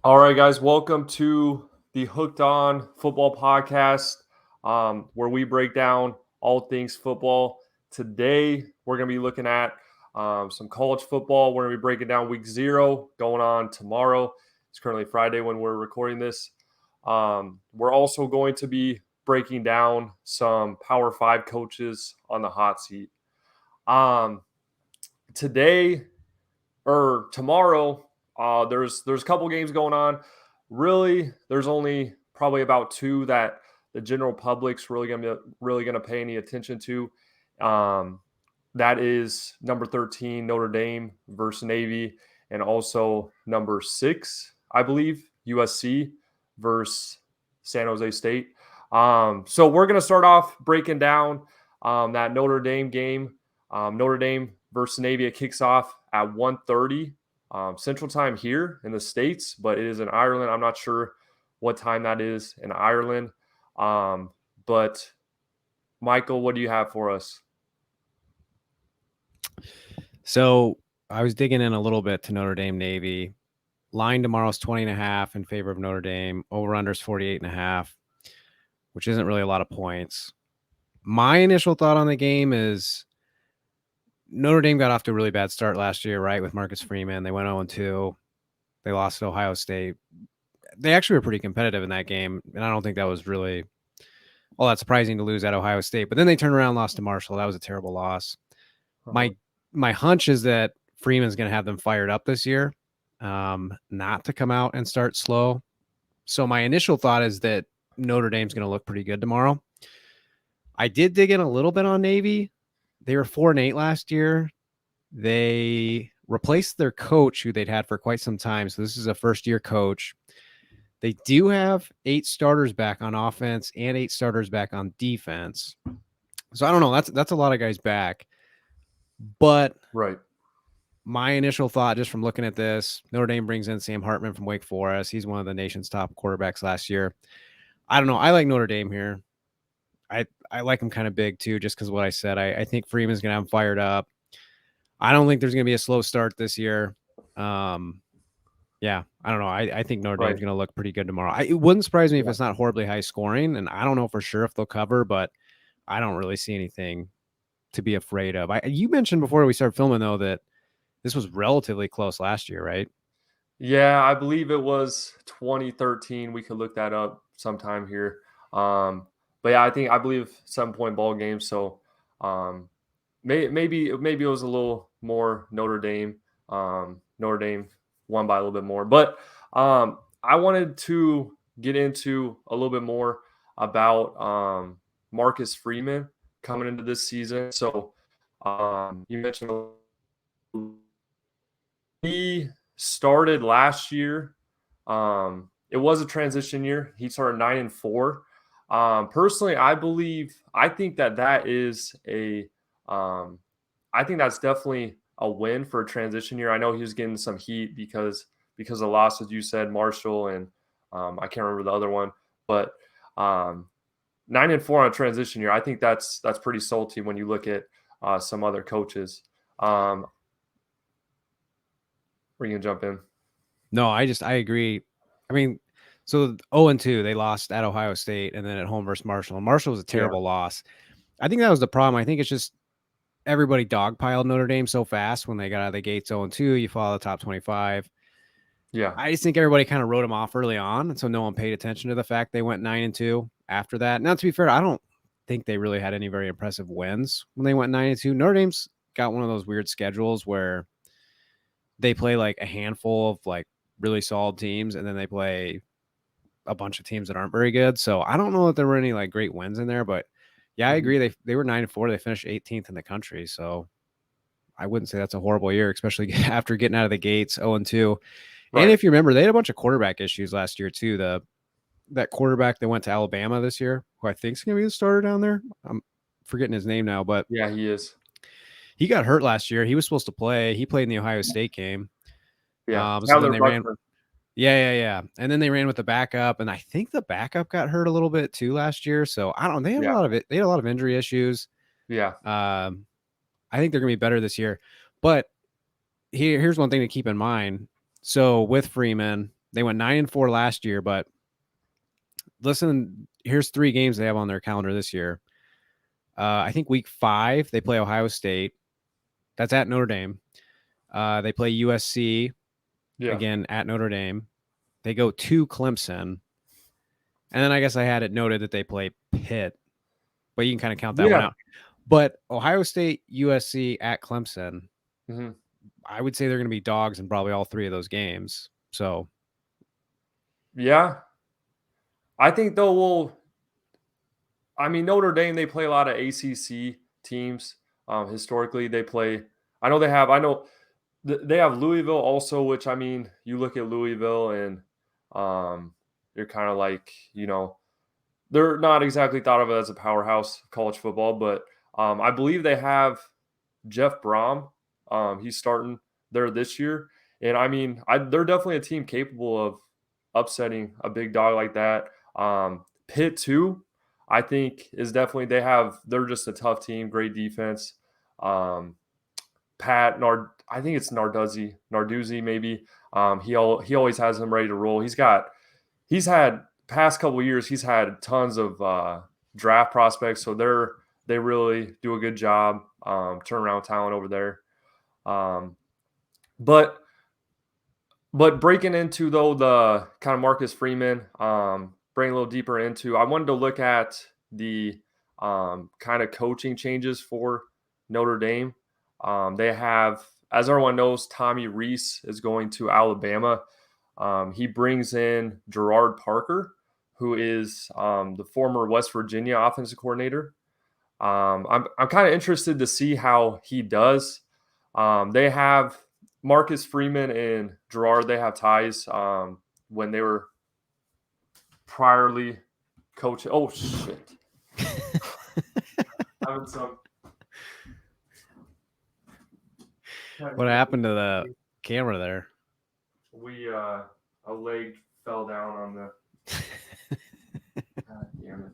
All right, guys, welcome to the Hooked On Football Podcast, where we break down all things football. Today, we're going to be looking at some college football. We're going to be breaking down week 0 going on tomorrow. It's currently Friday when we're recording this. We're also going to be breaking down some Power 5 coaches on the hot seat. Tomorrow, there's a couple games going on. Really, there's only probably about 2 that the general public's really gonna pay any attention to. That is number 13 Notre Dame versus Navy, and also number 6, I believe, USC versus San Jose State. So we're gonna start off breaking down that Notre Dame game. Notre Dame versus Navy. It kicks off at 1:30 Central Time here in the States, but it is in Ireland. I'm not sure what time that is in Ireland. But Michael, what do you have for us? So I was digging in a little bit to Notre Dame Navy. Line tomorrow's 20.5 in favor of Notre Dame. Over-under's 48.5, which isn't really a lot of points. My initial thought on the game is Notre Dame got off to a really bad start last year, right, with Marcus Freeman. They went 0-2. They lost to Ohio State. They actually were pretty competitive in that game, and I don't think that was really all that surprising to lose at Ohio State. But then they turned around and lost to Marshall. That was a terrible loss. My hunch is that Freeman's going to have them fired up this year, not to come out and start slow. So my initial thought is that Notre Dame's going to look pretty good tomorrow. I did dig in a little bit on Navy. They were 4-8 last year. They replaced their coach, who they'd had for quite some time. So this is a first-year coach. They do have 8 starters back on offense and 8 starters back on defense. So I don't know. That's a lot of guys back. But right. My initial thought, just from looking at this, Notre Dame brings in Sam Hartman from Wake Forest. He's one of the nation's top quarterbacks last year. I don't know. I like Notre Dame here. I like him kind of big too, just because of what I said. I think Freeman's going to have him fired up. I don't think there's going to be a slow start this year. Yeah, I don't know. I think Notre Dame's going to look pretty good tomorrow. It wouldn't surprise me if it's not horribly high scoring, and I don't know for sure if they'll cover, but I don't really see anything to be afraid of. You mentioned before we started filming, though, that this was relatively close last year, right? Yeah, I believe it was 2013. We could look that up sometime here. But yeah, I believe 7-point ball game. So maybe it was a little more Notre Dame. Notre Dame won by a little bit more. But I wanted to get into a little bit more about Marcus Freeman coming into this season. So you mentioned he started last year. It was a transition year. He started 9-4. Personally, I think that is I think that's definitely a win for a transition year. I know he was getting some heat because of the losses you said, Marshall, and I can't remember the other one, but 9-4 on a transition year. I think that's pretty salty when you look at some other coaches. Were you gonna jump in? No, I agree. I mean, so 0-2, they lost at Ohio State and then at home versus Marshall. And Marshall was a terrible loss. I think that was the problem. I think it's just everybody dogpiled Notre Dame so fast when they got out of the gates 0-2. You follow the top 25. Yeah. I just think everybody kind of wrote them off early on. And so no one paid attention to the fact they went 9-2 after that. Now, to be fair, I don't think they really had any very impressive wins when they went 9-2. Notre Dame's got one of those weird schedules where they play like a handful of like really solid teams, and then they play a bunch of teams that aren't very good. So I don't know that there were any like great wins in there, but yeah, I agree. They were 9-4. They finished 18th in the country. So I wouldn't say that's a horrible year, especially after getting out of the gates 0-2. Right. And if you remember, they had a bunch of quarterback issues last year too. That quarterback that went to Alabama this year, who I think is going to be the starter down there. I'm forgetting his name now, but yeah, he is. He got hurt last year. He was supposed to play. He played in the Ohio State game. Yeah. So then they ran. Yeah. And then they ran with the backup, and I think the backup got hurt a little bit too last year. So I don't. They had a lot of it. They had a lot of injury issues. Yeah. I think they're going to be better this year. But here's one thing to keep in mind. So with Freeman, They went 9-4 last year, but listen, here's 3 games they have on their calendar this year. I think week 5 they play Ohio State. That's at Notre Dame. They play USC again at Notre Dame. They go to Clemson, and then I guess I had it noted that they play Pitt, but you can kind of count that one out. But Ohio State, USC at Clemson, I would say they're going to be dogs in probably all 3 of those games. So, yeah, I think though Notre Dame, they play a lot of ACC teams. Historically, they play. I know they have Louisville also, which you look at Louisville and you're kind of like, they're not exactly thought of as a powerhouse of college football, but I believe they have Jeff Brom. He's starting there this year, and they're definitely a team capable of upsetting a big dog like that. Pitt too, I think is definitely they're just a tough team, great defense. I think it's Narduzzi maybe. He always has them ready to roll. He's had past couple of years, he's had tons of draft prospects, so they really do a good job turnaround talent over there. But breaking into though the kind of Marcus Freeman, bring a little deeper into, I wanted to look at the kind of coaching changes for Notre Dame. They have, as everyone knows, Tommy Rees is going to Alabama. He brings in Gerard Parker, who is the former West Virginia offensive coordinator. I'm kind of interested to see how he does. They have Marcus Freeman and Gerard. They have ties when they were priorly coaching. Oh shit! Having some. What happened to the camera there? A leg fell down on the. God damn it!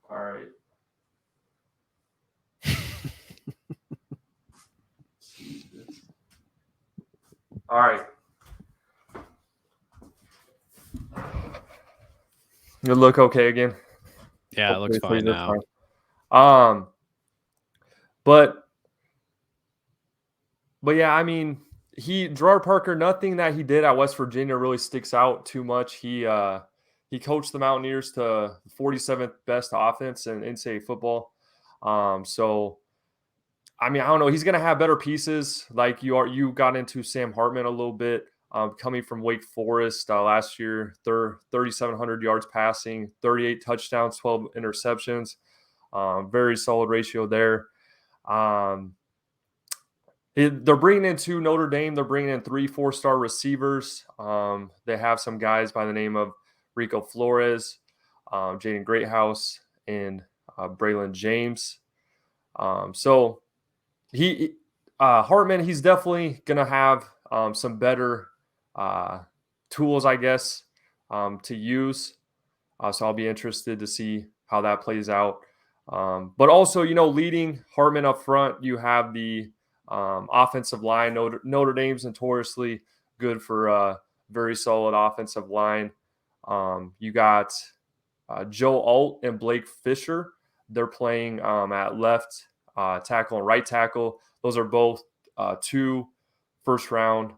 All right. All right. You look okay again? Yeah, it looks fine now. But yeah, Gerard Parker, nothing that he did at West Virginia really sticks out too much. He coached the Mountaineers to 47th best offense in NCAA football. So I don't know. He's going to have better pieces. Like you got into Sam Hartman a little bit, coming from Wake Forest last year. 3,700 yards passing, 38 touchdowns, 12 interceptions. Very solid ratio there. They're bringing in 2 Notre Dame. They're bringing in 3 4-star receivers. They have some guys by the name of Rico Flores, Jaden Greathouse, and Braylon James. So Hartman, he's definitely going to have some better tools, I guess, to use. So I'll be interested to see how that plays out. But also, leading Hartman up front, you have the offensive line. Notre Dame's notoriously good for a very solid offensive line. You got Joe Alt and Blake Fisher. They're playing at left tackle and right tackle. Those are both 2 first-round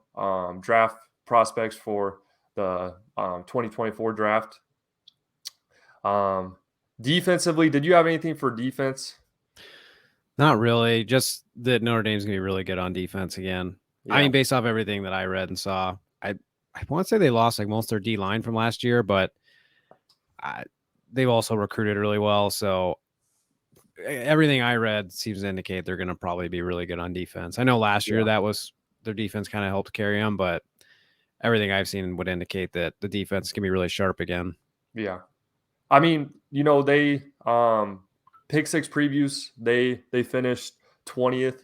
draft prospects for the 2024 draft. Defensively, did you have anything for defense? Not really. Just that Notre Dame's going to be really good on defense again. Yeah. Based off everything that I read and saw, I want to say they lost like most of their D-line from last year, but they've also recruited really well. So everything I read seems to indicate they're going to probably be really good on defense. I know last year that was their defense kind of helped carry them, but everything I've seen would indicate that the defense can be really sharp again. Yeah. They Pick Six previews, they finished 20th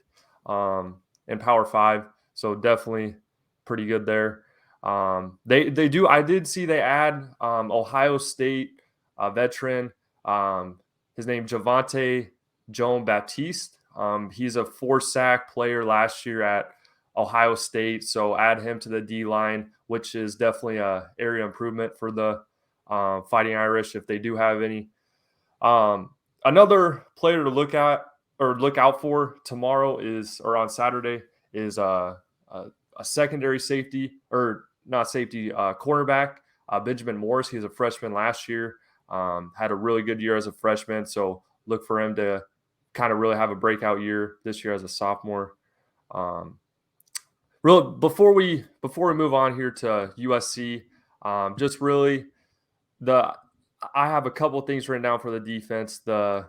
in Power 5, so definitely pretty good there. They do. I did see they add Ohio State veteran. His name Javante Joan Baptiste, He's a 4-sack player last year at Ohio State, so add him to the D-line, which is definitely a area improvement for the Fighting Irish if they do have any. Another player to look at or look out for tomorrow on Saturday is a secondary safety, or not safety, cornerback, Benjamin Morris. He was a freshman last year, had a really good year as a freshman, so look for him to kind of really have a breakout year this year as a sophomore. Before we move on here to USC, just really I have a couple of things written down for the defense. The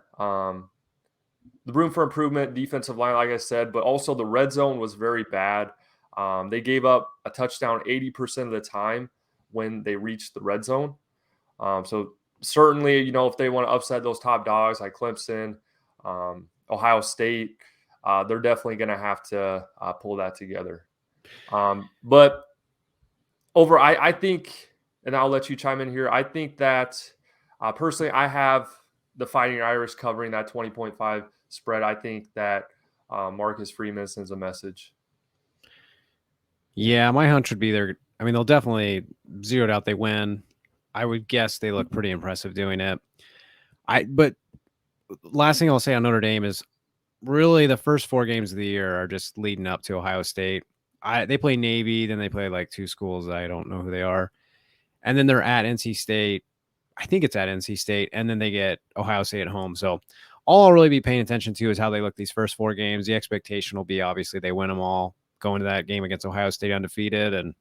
room for improvement, defensive line, like I said, but also the red zone was very bad. They gave up a touchdown 80% of the time when they reached the red zone. So certainly, if they want to upset those top dogs like Clemson, Ohio State, they're definitely going to have to pull that together. But I think, and I'll let you chime in here, I think that personally I have the Fighting Irish covering that 20.5 spread. I think that Marcus Freeman sends a message. Yeah, my hunch would be they'll definitely zero it out. They win. I would guess they look pretty impressive doing it. But last thing I'll say on Notre Dame is really the first 4 games of the year are just leading up to Ohio State. They play Navy, then they play like 2 schools. I don't know who they are. And then they're at NC State. I think it's at NC State. And then they get Ohio State at home. So all I'll really be paying attention to is how they look these first 4 games. The expectation will be obviously they win them all, go into that game against Ohio State undefeated. And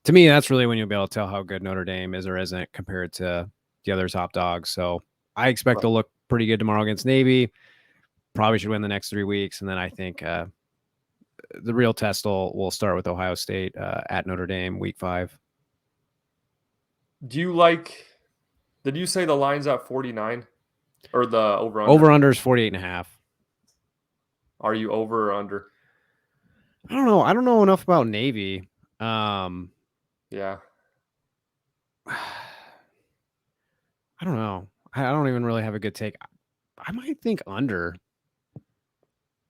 to me, that's really when you'll be able to tell how good Notre Dame is or isn't compared to the other top dogs. So I expect to look pretty good tomorrow against Navy. Probably should win the next 3 weeks. And then I think the real test will start with Ohio State at Notre Dame week 5. Did you say the line's at 49 or the over-under? Over-under is 48.5. Are you over or under? I don't know. I don't know enough about Navy. Yeah. I don't know. I don't even really have a good take. I might think under.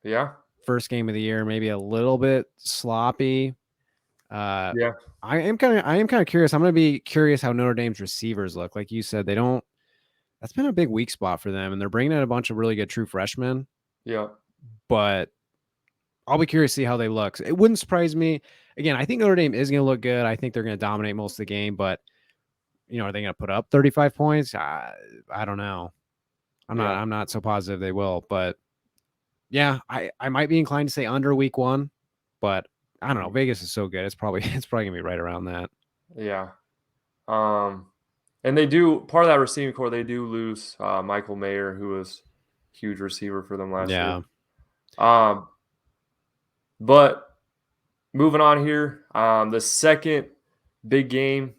Yeah. First game of the year, maybe a little bit sloppy. Yeah. I am kind of curious. I'm going to be curious how Notre Dame's receivers look. Like you said, that's been a big weak spot for them, and they're bringing in a bunch of really good true freshmen. Yeah. But I'll be curious to see how they look. It wouldn't surprise me. Again, I think Notre Dame is going to look good. I think they're going to dominate most of the game, but are they going to put up 35 points? I don't know. I'm not so positive they will, but yeah, I might be inclined to say under week 1, but I don't know. Vegas is so good. It's probably gonna be right around that. Yeah. And they do, part of that receiving core, they do lose Michael Mayer, who was a huge receiver for them last year. But moving on here, the second big game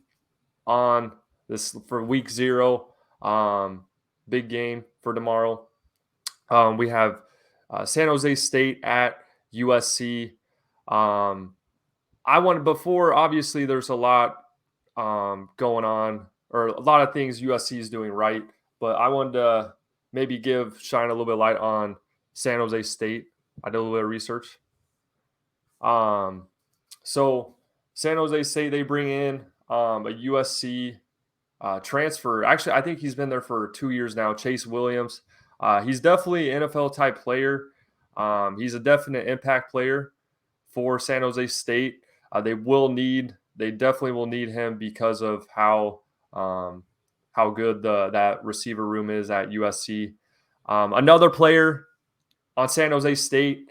on this for week 0, big game for tomorrow. We have San Jose State at USC. Obviously there's a lot going on, or a lot of things USC is doing right, but I wanted to maybe shine a little bit of light on San Jose State. I did a little bit of research. So San Jose State, they bring in a USC transfer. Actually, I think he's been there for 2 years now, Chase Williams. He's definitely an NFL type player. He's a definite impact player for San Jose State. They definitely will need him because of how good that receiver room is at USC. Another player on San Jose State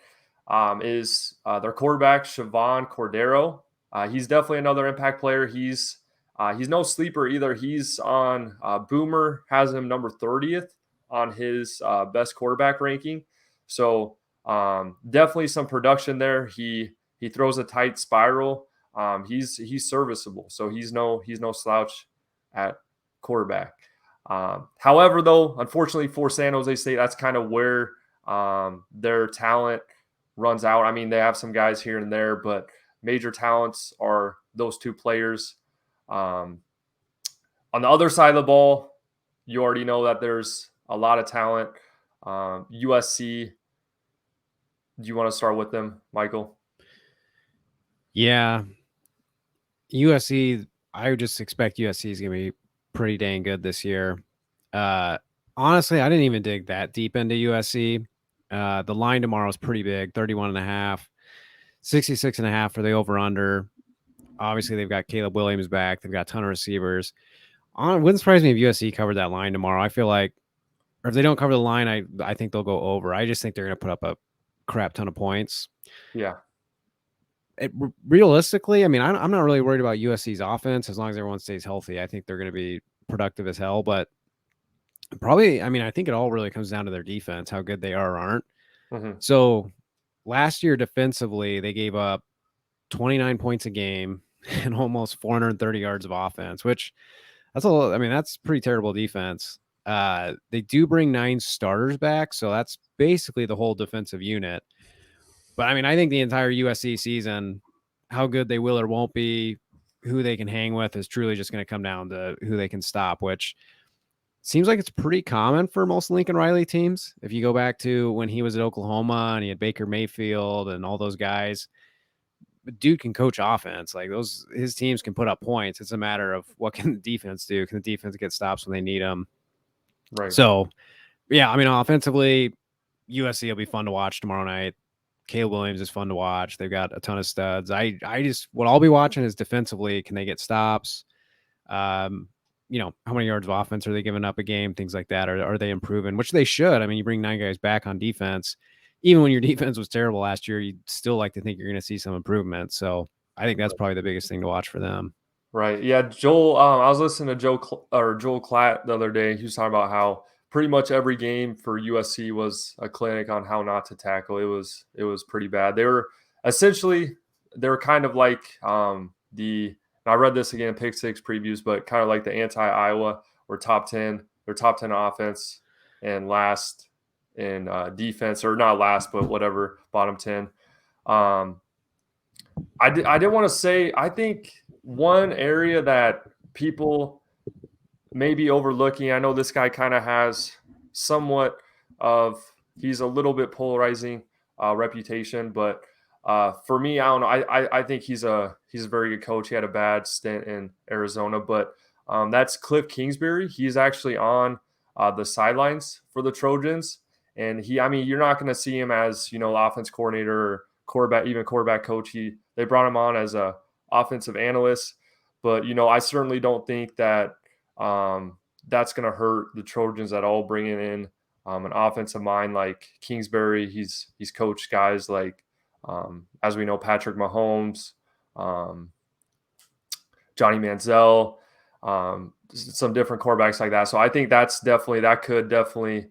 is their quarterback, Siobhan Cordero. He's definitely another impact player. He's no sleeper either. He's on Boomer has him number 30th on his best quarterback ranking. So definitely some production there. He throws a tight spiral. He's serviceable. So he's no slouch at quarterback. However, though, unfortunately for San Jose State, that's kind of where their talent runs out. I mean, they have some guys here and there, but major talents are those 2 players. On the other side of the ball, you already know that there's a lot of talent USC, do you want to start with them, Michael? Yeah. USC, I would just expect USC is going to be pretty dang good this year. Honestly, I didn't even dig that deep into USC. The line tomorrow is pretty big, 31.5, 66.5 for the over-under. Obviously, they've got Caleb Williams back. They've got a ton of receivers. Wouldn't surprise me if USC covered that line tomorrow. I feel like, or if they don't cover the line, I think they'll go over. I just think they're going to put up a crap ton of points. Yeah. Realistically, I mean, I'm not really worried about USC's offense as long as everyone stays healthy. I think they're going to be productive as hell, but probably, I mean, I think it all really comes down to their defense, how good they are or aren't. Mm-hmm. So last year defensively, they gave up 29 points a game and almost 430 yards of offense, which that's pretty terrible defense. They do bring 9 starters back, so that's basically the whole defensive unit. But I mean, I think the entire USC season, how good they will or won't be, who they can hang with, is truly just going to come down to who they can stop, which seems like it's pretty common for most Lincoln Riley teams. If you go back to when he was at Oklahoma and he had Baker Mayfield and all those guys, dude can coach offense. Like his teams can put up points. It's a matter of what can the defense do? Can the defense get stops when they need them? Right. So, yeah, I mean, offensively, USC will be fun to watch tomorrow night. Caleb Williams is fun to watch. They've got a ton of studs. What I'll be watching is defensively, can they get stops? How many yards of offense are they giving up a game? Things like that. Are they improving? Which they should. I mean, you bring 9 guys back on defense. Even when your defense was terrible last year, you'd still like to think you're going to see some improvement. So I think that's probably the biggest thing to watch for them. Right. Yeah. Joel, I was listening to Joel Klatt the other day. He was talking about how pretty much every game for USC was a clinic on how not to tackle. It was pretty bad. They were kind of like and I read this again in Pick Six previews, but kind of like the anti-Iowa, or top 10. They're top 10 offense and last in defense, or not last, but whatever, bottom 10. I didn't want to say, I think one area that people may be overlooking, I know this guy kind of has somewhat of, he's a little bit polarizing reputation, but for me, I don't know. I think he's a very good coach. He had a bad stint in Arizona, but that's Kliff Kingsbury. He's actually on the sidelines for the Trojans, and you're not going to see him as offense coordinator or quarterback coach. They brought him on as a offensive analyst, but I certainly don't think that that's going to hurt the Trojans at all. Bringing in an offensive mind like Kingsbury, he's coached guys like, as we know, Patrick Mahomes, Johnny Manziel, some different quarterbacks like that. So I think that could definitely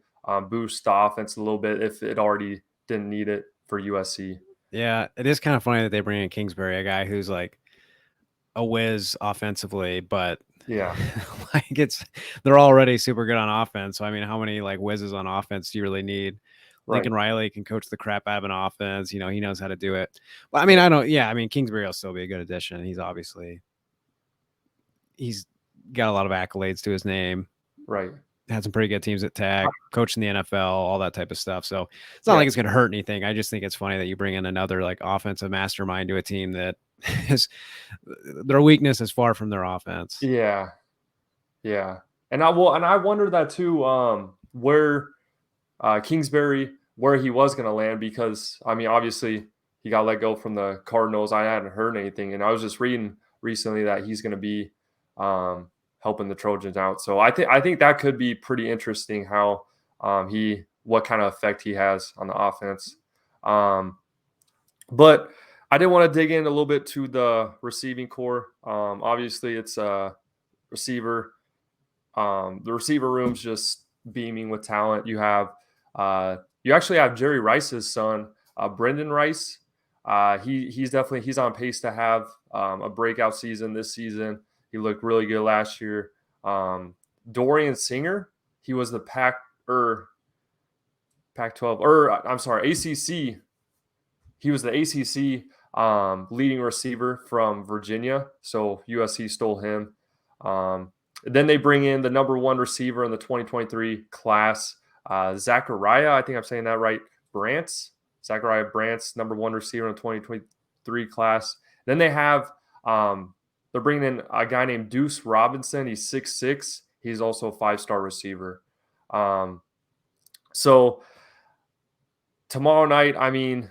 boost the offense a little bit if it already didn't need it for USC. Yeah, it is kind of funny that they bring in Kingsbury, a guy who's like a whiz offensively, but yeah, they're already super good on offense. So I mean, how many like whizzes on offense do you really need? Lincoln Riley can coach the crap out of an offense. He knows how to do it. But I mean, Kingsbury will still be a good addition. He's got a lot of accolades to his name. Right. Had some pretty good teams at Tech, coaching the NFL, all that type of stuff. So it's not like it's going to hurt anything. I just think it's funny that you bring in another like offensive mastermind to a team that is their weakness is far from their offense. Yeah. Yeah. And I wonder that too, where Kingsbury, where he was going to land, because I mean, obviously he got let go from the Cardinals. I hadn't heard anything, and I was just reading recently that he's going to be helping the Trojans out. So I think that could be pretty interesting how what kind of effect he has on the offense. But I did want to dig in a little bit to the receiving core. Obviously it's a receiver. The receiver room's just beaming with talent. You actually have Jerry Rice's son, Brendan Rice. He's on pace to have a breakout season this season. He looked really good last year. Dorian Singer, he was the Pac-12, ACC. He was the ACC leading receiver from Virginia. So USC stole him. Then they bring in the number 1 receiver in the 2023 class, Zachariah, I think I'm saying that right, Zachariah Brant's number 1 receiver in the 2023 class. Then they have they're bringing in a guy named Deuce Robinson. He's 6'6". He's also a 5-star receiver. So tomorrow night, I mean,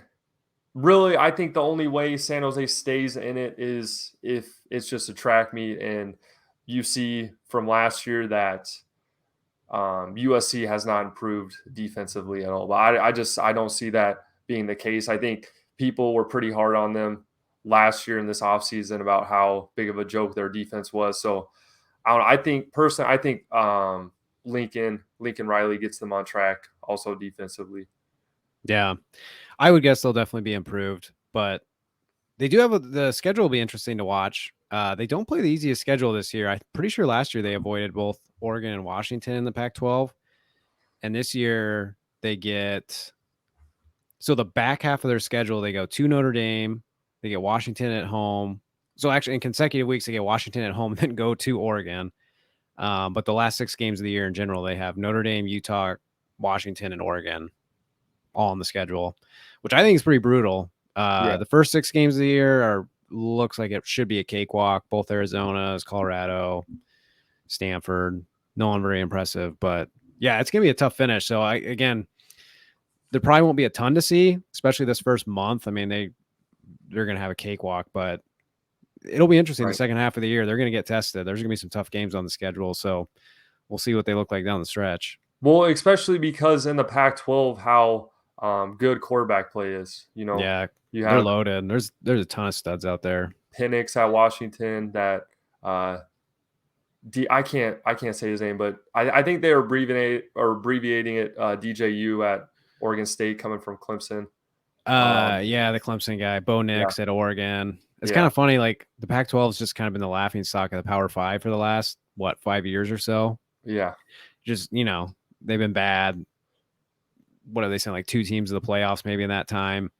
really, I think the only way San Jose stays in it is if it's just a track meet, and you see from last year that USC has not improved defensively at all. But I don't see that being the case. I think people were pretty hard on them last year in this offseason about how big of a joke their defense was. So I don't know. I think Lincoln Riley gets them on track also defensively. Yeah, I would guess they'll definitely be improved, but they do have the schedule will be interesting to watch. They don't play the easiest schedule this year. I'm pretty sure last year they avoided both Oregon and Washington in the Pac-12, and this year they get the back half of their schedule. They go to Notre Dame, they get Washington at home. So actually, in consecutive weeks, they get Washington at home, and then go to Oregon. But the last 6 games of the year in general, they have Notre Dame, Utah, Washington, and Oregon all on the schedule, which I think is pretty brutal. The first 6 games of the year looks like it should be a cakewalk. Both Arizona's, Colorado, Stanford, no one very impressive, but yeah, it's gonna be a tough finish. So there probably won't be a ton to see, especially this first month. I mean, they're gonna have a cakewalk, but it'll be interesting. The second half of the year, they're gonna get tested. There's gonna be some tough games on the schedule, so we'll see what they look like down the stretch. Well, especially because in the Pac-12, how good quarterback play is. Yeah, they're loaded. There's a ton of studs out there. Penix at Washington. That I can't say his name, but I think they are abbreviating it. DJU at Oregon State, coming from Clemson. Yeah, the Clemson guy, Bo Nix at Oregon. It's kind of funny. Like the Pac-12 has just kind of been the laughing stock of the Power 5 for the last 5 years or so. Yeah, just they've been bad. What are they saying? Like 2 teams of the playoffs maybe in that time.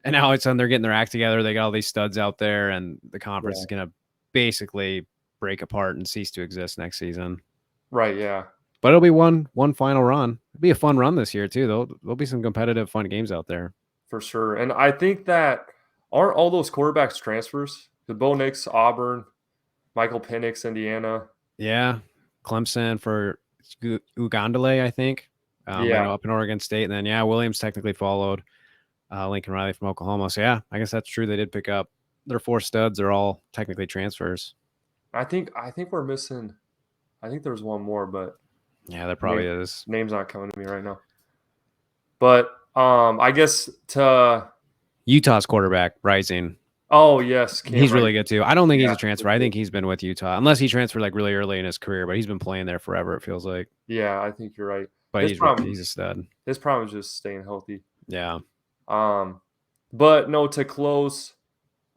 And now it's on they're getting their act together. They got all these studs out there, and the conference is going to basically break apart and cease to exist next season. Right. Yeah. But it'll be one final run. It'll be a fun run this year too. There'll be some competitive, fun games out there for sure. And I think that aren't all those quarterbacks transfers? The Bo Nix, Auburn, Michael Penix, Indiana. Yeah, Clemson for Ugandale, I think. Up in Oregon State, and then Williams technically followed Lincoln Riley from Oklahoma. So yeah, I guess that's true. They did pick up their 4 studs. Are all technically transfers. I think we're missing. I think there's one more, but yeah, there probably is. Name's not coming to me right now. But I guess to Utah's quarterback Rising. Oh yes, he's really good too. I don't think he's a transfer. I think he's been with Utah, unless he transferred like really early in his career. But he's been playing there forever. It feels like. Yeah, I think you're right. But he's a stud. His problem is just staying healthy. Yeah. But no, to close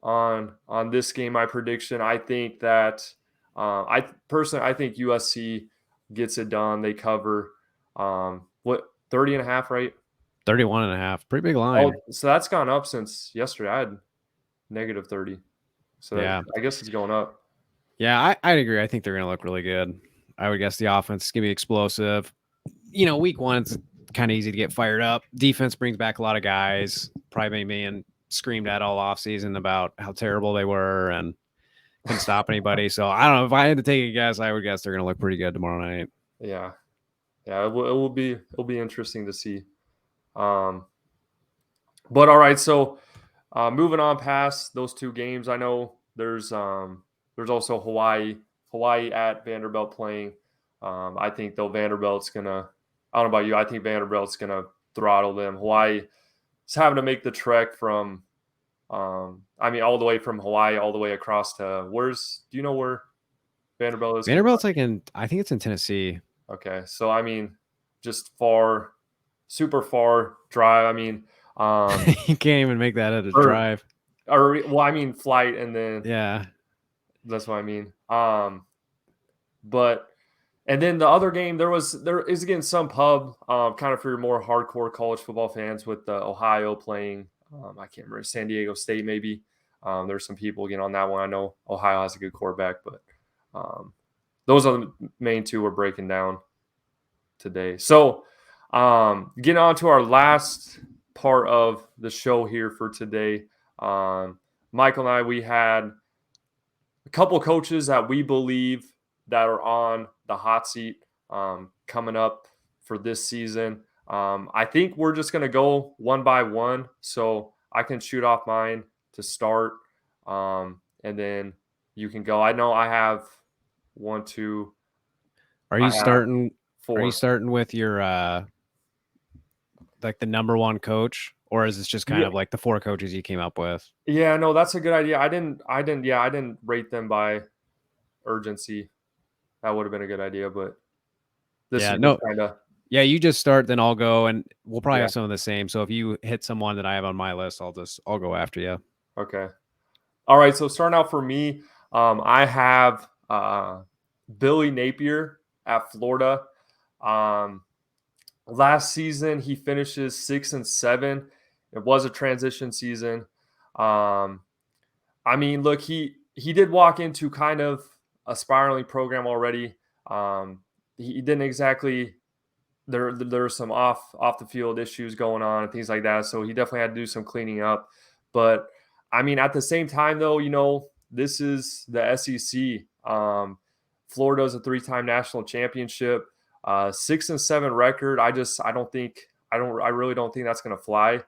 on this game, my prediction, I think that I think USC gets it done. They cover 30.5, right? 31.5. Pretty big line. Oh, so that's gone up since yesterday. I had -30. So yeah, I guess it's going up. Yeah, I'd agree. I think they're going to look really good. I would guess the offense is going to be explosive. Week 1, it's kind of easy to get fired up. Defense brings back a lot of guys. Probably being screamed at all offseason about how terrible they were and couldn't stop anybody. So I don't know. If I had to take a guess, I would guess they're going to look pretty good tomorrow night. Yeah. Yeah, it will be interesting to see. But all right, so moving on past those 2 games, I know there's also Hawaii at Vanderbilt playing. I think though Vanderbilt's gonna, I don't know about you, I think Vanderbilt's gonna throttle them. Hawaii is having to make the trek from, all the way from Hawaii all the way across to do you know where Vanderbilt is? Vanderbilt's I think it's in Tennessee. Okay, so just far, super far drive. You can't even make that at a drive. Flight, and then that's what I mean. And then the other game, there is again some pub, kind of for your more hardcore college football fans, with Ohio playing. I can't remember, San Diego State maybe. There's some people again on that one. I know Ohio has a good quarterback, but those are the main 2 we're breaking down today. So Getting on to our last part of the show here for today. Michael and I, we had a couple coaches that we believe that are on the hot seat coming up for this season. I think we're just going to go one by one. So I can shoot off mine to start, and then you can go. I know I have 1, 2. Are you starting? 4. Are you starting with your like the number one coach, or is this just kind of like the 4 coaches you came up with? Yeah, no, that's a good idea. I didn't rate them by urgency. That would have been a good idea, but this is kind of. Yeah, you just start, then I'll go, and we'll probably have some of the same. So if you hit someone that I have on my list, I'll go after you. Okay. All right. So starting out for me, I have Billy Napier at Florida. Last season he finishes 6-7. It was a transition season. I mean, look, he did walk into kind of a spiraling program already. He didn't exactly. There's some off the field issues going on and things like that. So he definitely had to do some cleaning up. But I mean, at the same time, though, you know, this is the SEC. Florida's a 3-time national championship, 6-7 record. I really don't think that's going to fly.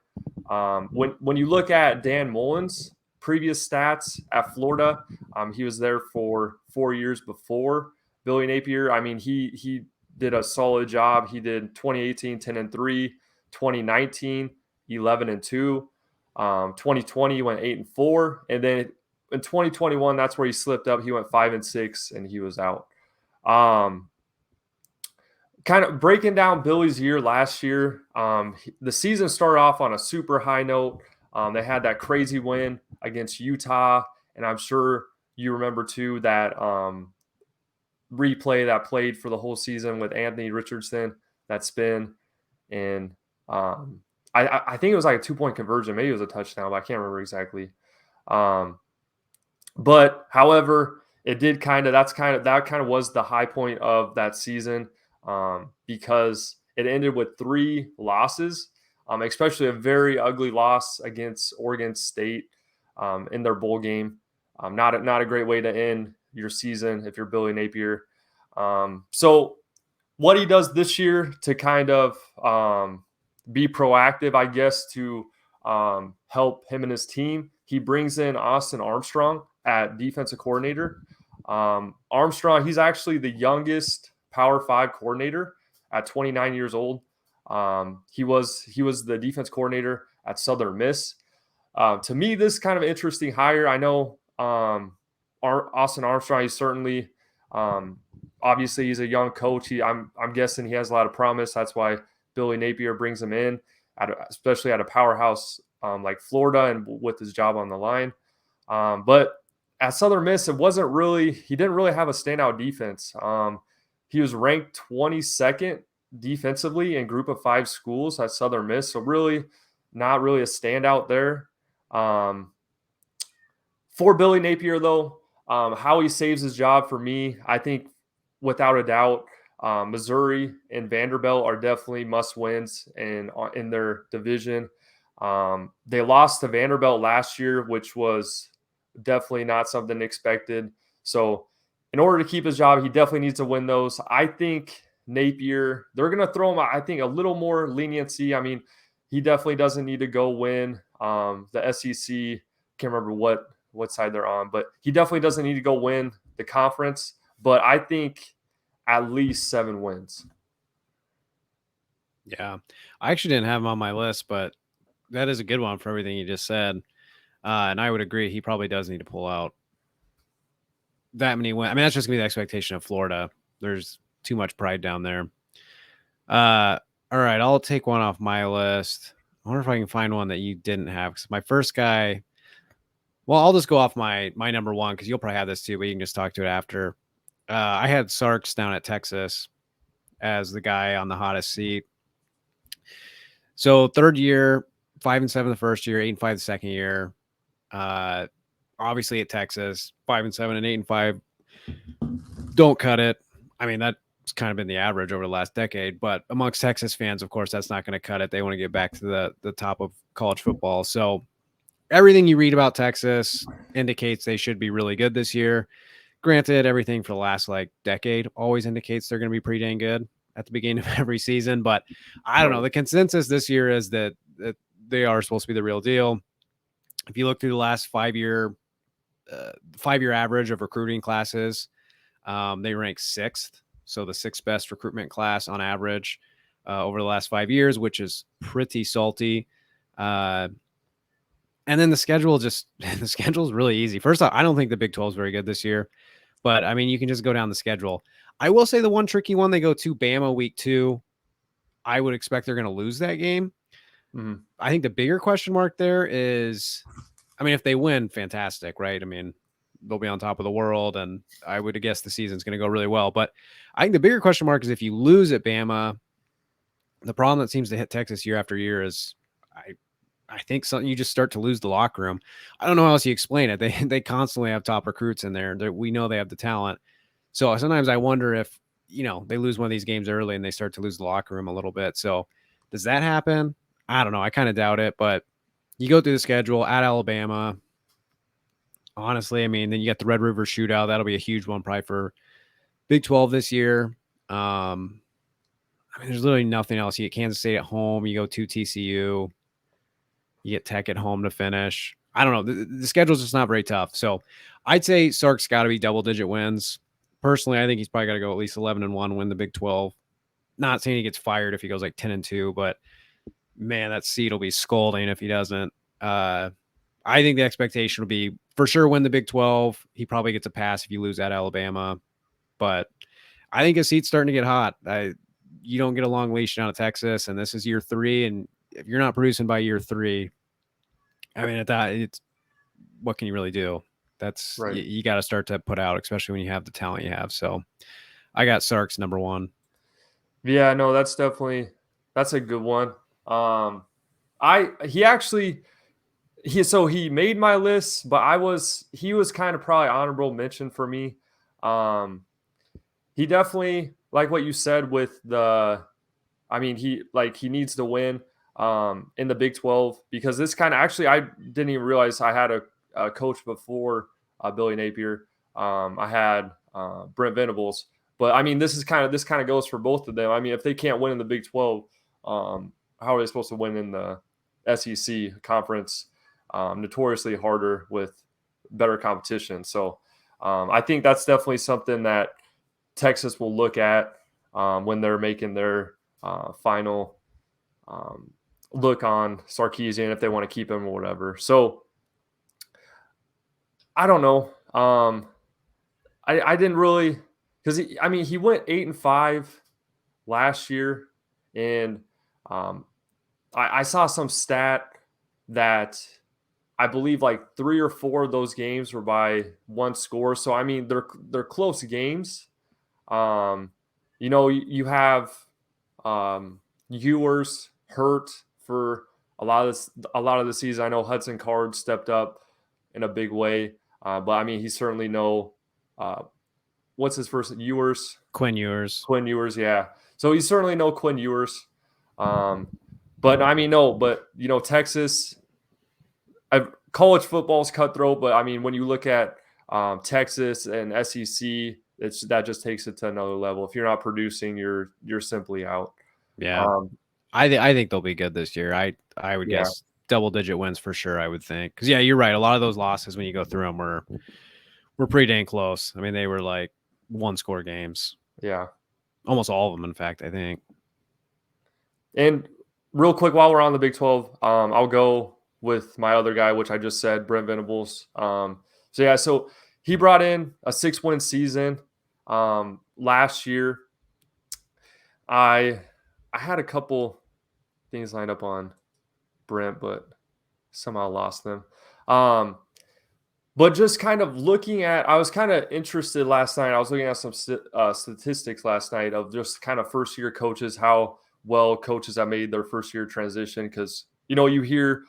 When you look at Dan Mullen's previous stats at Florida, he was there for 4 years before Billy Napier. I mean, he did a solid job. He did 2018, 10-3, 2019, 11-2, 2020 he went 8-4, and then in 2021 that's where he slipped up. He went 5-6 and he was out. Kind of breaking down Billy's year last year. The season started off on a super high note. They had that crazy win against Utah, and I'm sure you remember too that replay that played for the whole season with Anthony Richardson, that spin, and I think it was like a 2-point conversion, maybe it was a touchdown, but I can't remember exactly. But however, it did that kind of was the high point of that season, because it ended with 3 losses, especially a very ugly loss against Oregon State in their bowl game. Not a great way to end your season if you're Billy Napier. So what he does this year to kind of be proactive, I guess, to help him and his team, he brings in Austin Armstrong at defensive coordinator. Armstrong, he's actually the youngest Power 5 coordinator at 29 years old. He was the defense coordinator at Southern Miss. To me, this is kind of an interesting hire. I know Austin Armstrong, he's certainly obviously he's a young coach. I'm guessing he has a lot of promise. That's why Billy Napier brings him in, especially at a powerhouse like Florida and with his job on the line. But at Southern Miss, he didn't really have a standout defense. He was ranked 22nd defensively in group of 5 schools at Southern Miss. So really not really a standout there. For Billy Napier, though, how he saves his job for me, I think without a doubt, Missouri and Vanderbilt are definitely must-wins in their division. They lost to Vanderbilt last year, which was definitely not something expected. So in order to keep his job, he definitely needs to win those. I think Napier, they're going to throw him, I think, a little more leniency. I mean, he definitely doesn't need to go win the SEC. Can't remember what side they're on, but he definitely doesn't need to go win the conference. But I think at least 7 wins. Yeah, I actually didn't have him on my list, but that is a good one for everything you just said. And I would agree, he probably does need to pull out that many wins. I mean, that's just gonna be the expectation of Florida. There's too much pride down there. All right, I'll take one off my list. I wonder if I can find one that you didn't have. Because my first guy, well, I'll just go off my number one because you'll probably have this too, but you can just talk to it after. I had Sarks down at Texas as the guy on the hottest seat. So 3rd year, 5-7 the first year, 8-5 the second year. Obviously at Texas, 5-7 and 8-5 don't cut it. I mean, it's kind of been the average over the last decade. But amongst Texas fans, of course, that's not going to cut it. They want to get back to the top of college football. So everything you read about Texas indicates they should be really good this year. Granted, everything for the last decade always indicates they're going to be pretty dang good at the beginning of every season. But I don't know. The consensus this year is that they are supposed to be the real deal. If you look through the last 5-year average of recruiting classes, they rank 6th. So the 6th best recruitment class on average over the last 5 years, which is pretty salty. And then the schedule is really easy. First off, I don't think the Big 12 is very good this year, but I mean, you can just go down the schedule. I will say the one tricky one, they go to Bama week 2. I would expect they're going to lose that game. Mm-hmm. I think the bigger question mark there is, I mean, if they win, fantastic, right? I mean, they'll be on top of the world, and I would guess the season's going to go really well. But I think the bigger question mark is if you lose at Bama, the problem that seems to hit Texas year after year is I think something you just start to lose the locker room. I don't know how else you explain it. They constantly have top recruits in there. We know they have the talent. So sometimes I wonder if, they lose one of these games early and they start to lose the locker room a little bit. So does that happen? I don't know. I kind of doubt it, but you go through the schedule at Alabama. Honestly, I mean, then you got the Red River Shootout. That'll be a huge one probably for Big 12 this year. I mean, there's literally nothing else. You get Kansas State at home. You go to TCU. You get Tech at home to finish. I don't know. The schedule's just not very tough. So I'd say Sark's got to be double-digit wins. Personally, I think he's probably got to go at least 11-1, win the Big 12. Not saying he gets fired if he goes 10-2, but man, that seat will be scalding if he doesn't. I think the expectation will be for sure win the Big 12. He probably gets a pass if you lose at Alabama. But I think his seat's starting to get hot. You don't get a long leash down to Texas, and this is year 3. And if you're not producing by year 3, I mean, it's what can you really do? That's right. You got to start to put out, especially when you have the talent you have. So I got Sark's number 1. Yeah, no, that's a good one. He made my list, but he was kind of probably honorable mention for me. He definitely, like what you said with he needs to win in the Big 12, because this kind of I didn't even realize I had a coach before Billy Napier. I had Brent Venables, but I mean, this kind of goes for both of them. I mean, if they can't win in the Big 12, how are they supposed to win in the SEC conference? Notoriously harder with better competition. So I think that's definitely something that Texas will look at when they're making their final look on Sarkisian, if they want to keep him or whatever. So I don't know. I didn't really, because he went 8-5 last year, and I saw some stat that I believe 3 or 4 of those games were by 1 score. So I mean, they're close games. You have Ewers hurt for a lot of the season. I know Hudson Card stepped up in a big way, but I mean, he's certainly what's his first? Ewers? Quinn Ewers. Quinn Ewers, yeah. So he's certainly no Quinn Ewers. But I mean, no, but Texas, college football's cutthroat, but I mean, when you look at Texas and SEC, that just takes it to another level. If you're not producing, you're simply out. Yeah, I think they'll be good this year. I would guess double-digit wins for sure. I would think, because you're right. A lot of those losses when you go through them were pretty dang close. I mean, they were 1-score games. Yeah, almost all of them, in fact, I think. And real quick, while we're on the Big 12, I'll go with my other guy, which I just said, Brent Venables. So he brought in a 6-win season last year. I had a couple things lined up on Brent, but somehow lost them. But just kind of looking at, I was kind of interested last night. I was looking at some statistics last night of just kind of first-year coaches, how well coaches have made their first-year transition. Because, you hear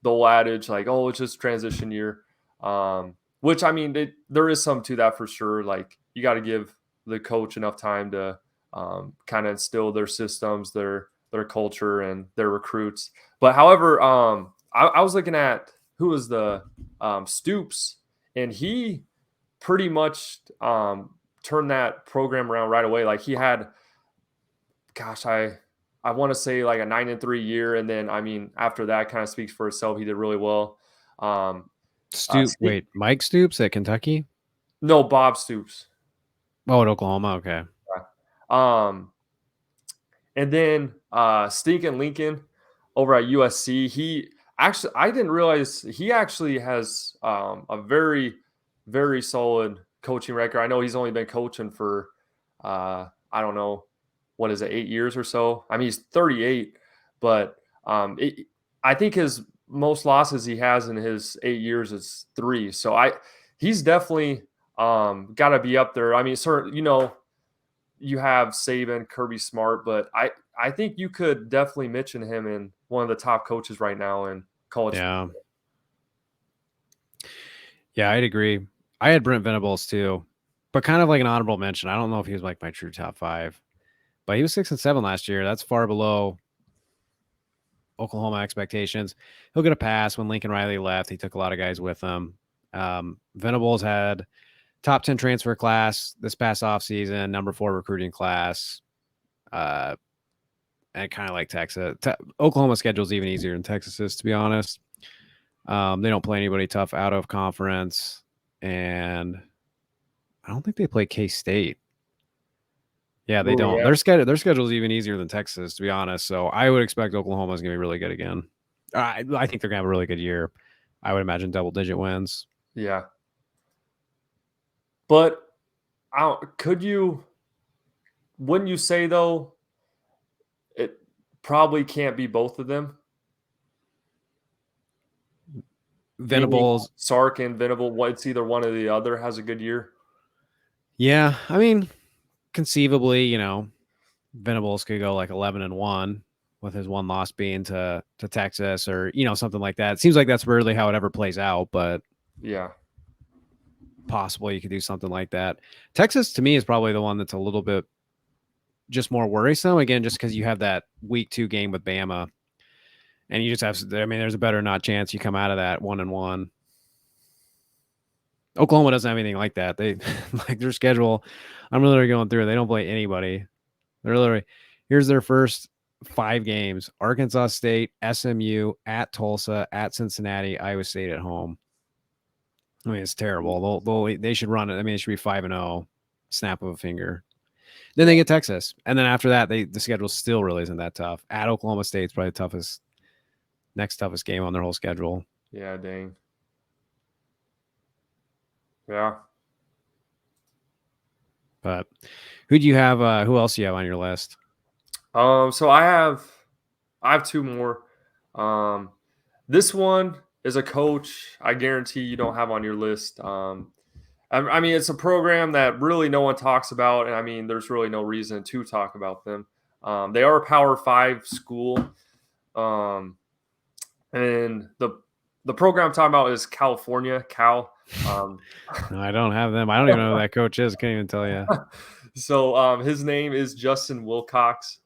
the old adage oh, it's just transition year. Which, I mean, there is some to that for sure. You got to give the coach enough time to kind of instill their systems, their culture, and their recruits. But however, I was looking at who was the Stoops, and he pretty much turned that program around right away. Like he had, gosh, I want to say like a 9-3 year, and then I mean after that kind of speaks for itself. He did really well. Wait, Mike Stoops at Kentucky? No, Bob Stoops. Oh, at Oklahoma. Okay. And then Stinkin' Lincoln over at USC. He actually, I didn't realize he actually has a very, very solid coaching record. I know he's only been coaching for, I don't know, what is it, 8 years or so? I mean, he's 38, but I think his most losses he has in his 8 years is 3. So he's definitely got to be up there. I mean, sir, you have Saban, Kirby Smart, but I think you could definitely mention him in one of the top coaches right now in college. Yeah. Yeah, I'd agree. I had Brent Venables too, but kind of like an honorable mention. I don't know if he was like my true top 5, but he was 6-7 last year. That's far below Oklahoma expectations. He'll get a pass. When Lincoln Riley left, he took a lot of guys with him. Venables had top 10 transfer class this past offseason, number 4 recruiting class. And kind of like Texas. Oklahoma's schedule is even easier than Texas's, to be honest. They don't play anybody tough out of conference. And I don't think they play K-State. Yeah, they don't. Yeah. Their schedule is even easier than Texas, to be honest. So I would expect Oklahoma is going to be really good again. I think they're going to have a really good year. I would imagine double-digit wins. Yeah. But wouldn't you say, though, it probably can't be both of them? Venables. Sark and Venable, it's either one or the other has a good year. Yeah, I mean, conceivably, Venables could go like 11-1 with his one loss being to Texas or, something like that. It seems like that's rarely how it ever plays out, but yeah, possible you could do something like that. Texas, to me, is probably the one that's a little bit just more worrisome. Again, just because you have that week 2 game with Bama. And you just have, there's a better not chance you come out of that 1-1. Oklahoma doesn't have anything like that. They like their schedule. I'm literally going through it. They don't play anybody. They're literally, here's their first 5 games: Arkansas State, SMU, at Tulsa, at Cincinnati, Iowa State at home. I mean, it's terrible. They should run it. I mean, it should be 5-0, snap of a finger. Then they get Texas, and then after that, the schedule still really isn't that tough. At Oklahoma State is probably the next toughest game on their whole schedule. Yeah, dang. Yeah. But who do you have? Who else do you have on your list? So I have 2 more. This one is a coach I guarantee you don't have on your list. I mean, it's a program that really no one talks about, and I mean, there's really no reason to talk about them. They are a Power 5 school, and the program I'm talking about is California, Cal. No, I don't have them. I don't even know who that coach is. Can't even tell you. So his name is Justin Wilcox.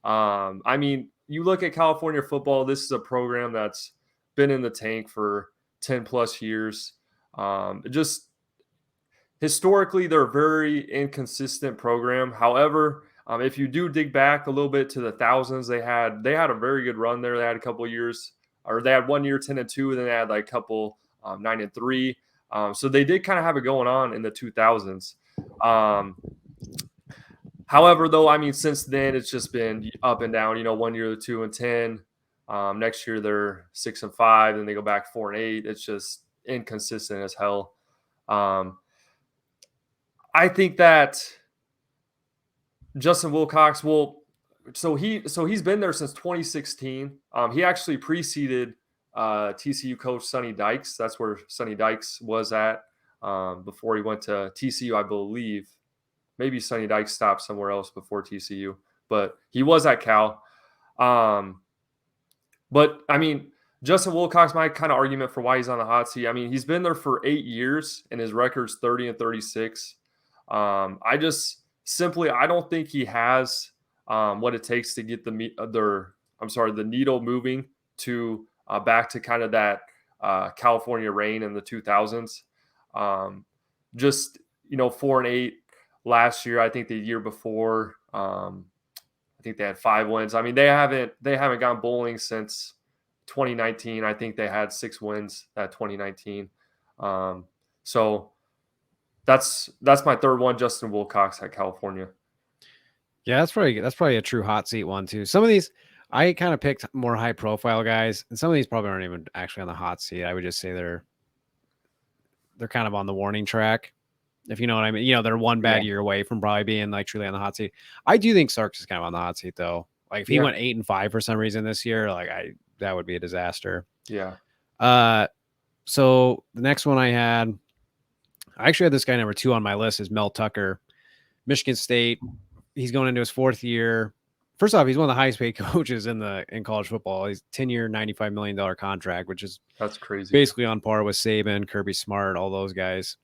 I mean, you look at California football, this is a program that's been in the tank for 10 plus years. Just historically, they're a very inconsistent program. However, if you do dig back a little bit to the thousands, they had a very good run there. They had a couple of years, or they had 1 year 10-2, and then they had like a couple 9-3. So they did kind of have it going on in the 2000s. However, though, I mean, since then it's just been up and down. 1 year they're 2-10. Next year they're 6-5. Then they go back 4-8. It's just inconsistent as hell. I think that Justin Wilcox so he's been there since 2016. He actually preceded TCU coach Sonny Dykes. That's where Sonny Dykes was at before he went to TCU, I believe. Maybe Sonny Dykes stopped somewhere else before TCU, but he was at Cal. But I mean, Justin Wilcox, my kind of argument for why he's on the hot seat. I mean, he's been there for 8 years and his record's 30-36. I just simply I don't think he has what it takes to get the needle moving to back to kind of that California reign in the 2000s. Just 4-8 last year. I think the year before, I think they had 5 wins. I mean, they haven't gone bowling since 2019. I think they had 6 wins that 2019. So that's my third one, Justin Wilcox at California. Yeah, that's probably a true hot seat one too. Some of these I kind of picked more high profile guys, and some of these probably aren't even actually on the hot seat. I would just say they're kind of on the warning track, if you know what I mean. They're one bad year away from probably being like truly on the hot seat. I do think Sarkis is kind of on the hot seat though. Like if he went 8-5 for some reason this year, like that would be a disaster. Yeah. So the next one I actually had this guy number 2 on my list is Mel Tucker, Michigan State. He's going into his 4th year. First off, he's one of the highest paid coaches in college football. He's 10-year, $95 million contract, which is that's crazy. Basically on par with Saban, Kirby Smart, all those guys.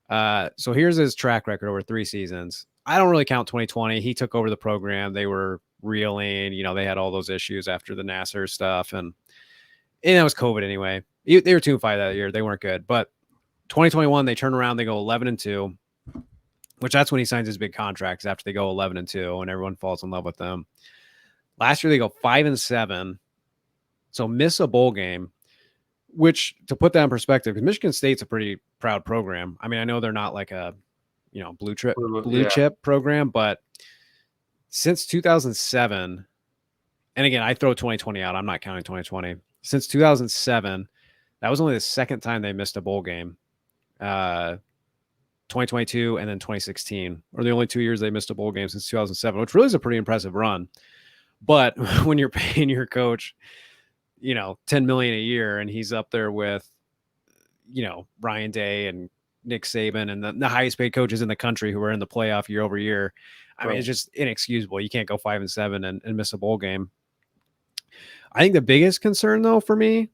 So here's his track record over 3 seasons. I don't really count 2020. He took over the program. They were reeling. They had all those issues after the Nassar stuff, and that was COVID anyway. They were 2-5 that year. They weren't good, but 2021 they turn around. They go 11-2. Which that's when he signs his big contracts after they go 11-2 and everyone falls in love with them. Last year they go 5-7, so miss a bowl game. Which, to put that in perspective, because Michigan State's a pretty proud program. I mean, I know they're not like a blue chip program, but since 2007, and again I throw 2020 out. I'm not counting 2020. Since 2007, that was only the second time they missed a bowl game. 2022 and then 2016 are the only 2 years they missed a bowl game since 2007, which really is a pretty impressive run. But when you're paying your coach, $10 million a year, and he's up there with, Ryan Day and Nick Saban and the highest paid coaches in the country who are in the playoff year over year. I mean, it's just inexcusable. You can't go 5-7 and miss a bowl game. I think the biggest concern though for me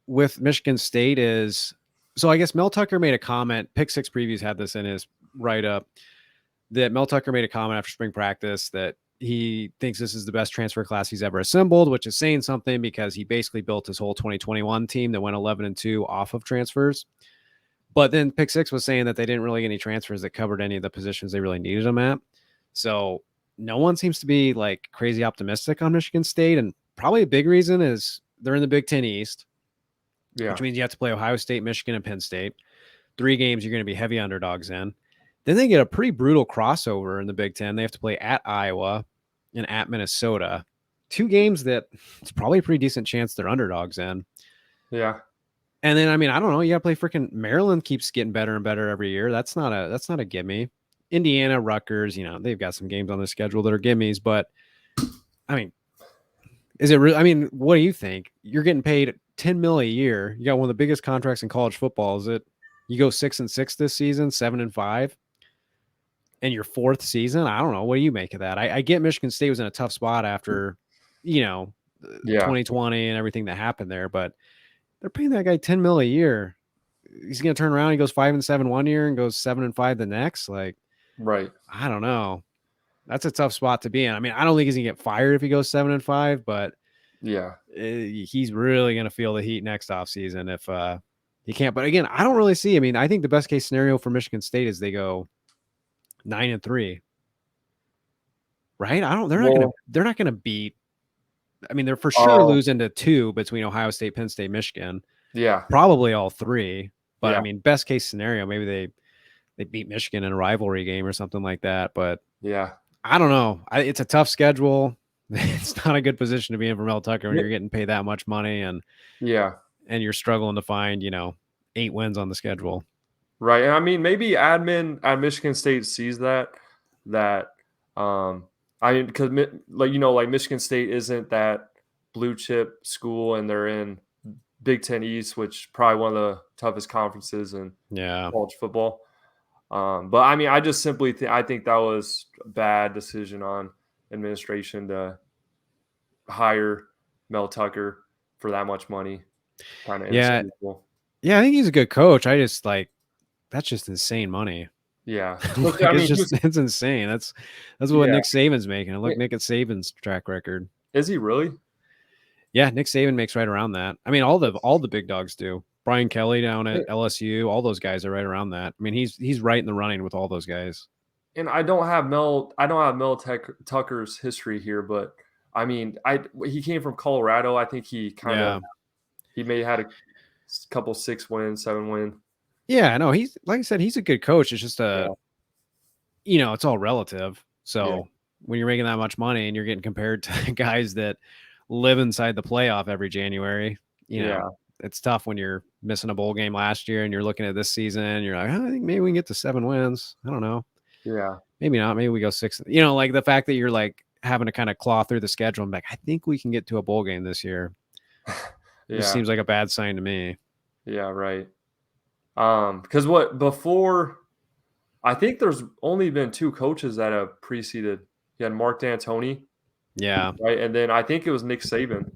with Michigan State is, so I guess Mel Tucker made a comment. Pick Six Previews had this in his write-up, that Mel Tucker made a comment after spring practice that he thinks this is the best transfer class he's ever assembled, which is saying something because he basically built his whole 2021 team that went 11-2 off of transfers. But then Pick Six was saying that they didn't really get any transfers that covered any of the positions they really needed them at. So no one seems to be like crazy optimistic on Michigan State. And probably a big reason is they're in the Big Ten East. Yeah. Which means you have to play Ohio State, Michigan, and Penn State. 3 games you're going to be heavy underdogs in. Then they get a pretty brutal crossover in the Big Ten. They have to play at Iowa and at Minnesota. 2 games that it's probably a pretty decent chance they're underdogs in. Yeah. And then, I mean, I don't know. You got to play freaking Maryland keeps getting better and better every year. That's not a gimme. Indiana, Rutgers, they've got some games on the schedule that are gimmies. But, I mean, is it really? I mean, what do you think? You're getting paid $10 million a year. You got one of the biggest contracts in college football. Is it you go 6-6 this season, 7-5, and your 4th season? I don't know. What do you make of that? I get Michigan State was in a tough spot after, 2020 and everything that happened there, but they're paying that guy $10 million a year. He's going to turn around. He goes 5-7 one year and goes 7-5 the next. Like, right. I don't know. That's a tough spot to be in. I mean, I don't think he's going to get fired if he goes 7-5, but yeah, he's really going to feel the heat next offseason if he can't. But again, I don't really see. I mean, I think the best case scenario for Michigan State is they go 9-3. Right? They're not gonna beat. I mean, they're for sure losing to 2 between Ohio State, Penn State, Michigan. Yeah, probably all 3. But I mean, best case scenario, maybe they beat Michigan in a rivalry game or something like that. But yeah, I don't know. It's a tough schedule. It's not a good position to be in for Mel Tucker when you're getting paid that much money and you're struggling to find 8 wins on the schedule. Right. And I mean, maybe admin at Michigan State sees that I mean, because like Michigan State isn't that blue chip school, and they're in Big Ten East, which probably one of the toughest conferences in college football. But I mean, I just simply I think that was a bad decision on administration to hire Mel Tucker for that much money. Yeah, I think he's a good coach. I just that's just insane money. Yeah. Like, I it's mean, just it's insane. That's what yeah. Nick Saban's making. And look, Nick at Saban's track record. Is he really? Yeah, Nick Saban makes right around that. I mean, all the big dogs do. Brian Kelly down at LSU, all those guys are right around that. I mean, he's right in the running with all those guys. And I don't have Mel Tucker's history here, but I mean, he came from Colorado. I think he kind of he may have had a couple 6 wins, 7 win. Yeah, no, he's like I said, he's a good coach. It's just it's all relative. So when you're making that much money and you're getting compared to guys that live inside the playoff every January, it's tough when you're missing a bowl game last year and you're looking at this season. You're like, I think maybe we can get to 7 wins. I don't know. Yeah. Maybe not. Maybe we go 6. Like the fact that you're like having to kind of claw through the schedule. I'm like, I think we can get to a bowl game this year. It seems like a bad sign to me. Yeah, right. Because before, I think there's only been 2 coaches that have preceded. You had Mark D'Antoni. Yeah. Right. And then I think it was Nick Saban.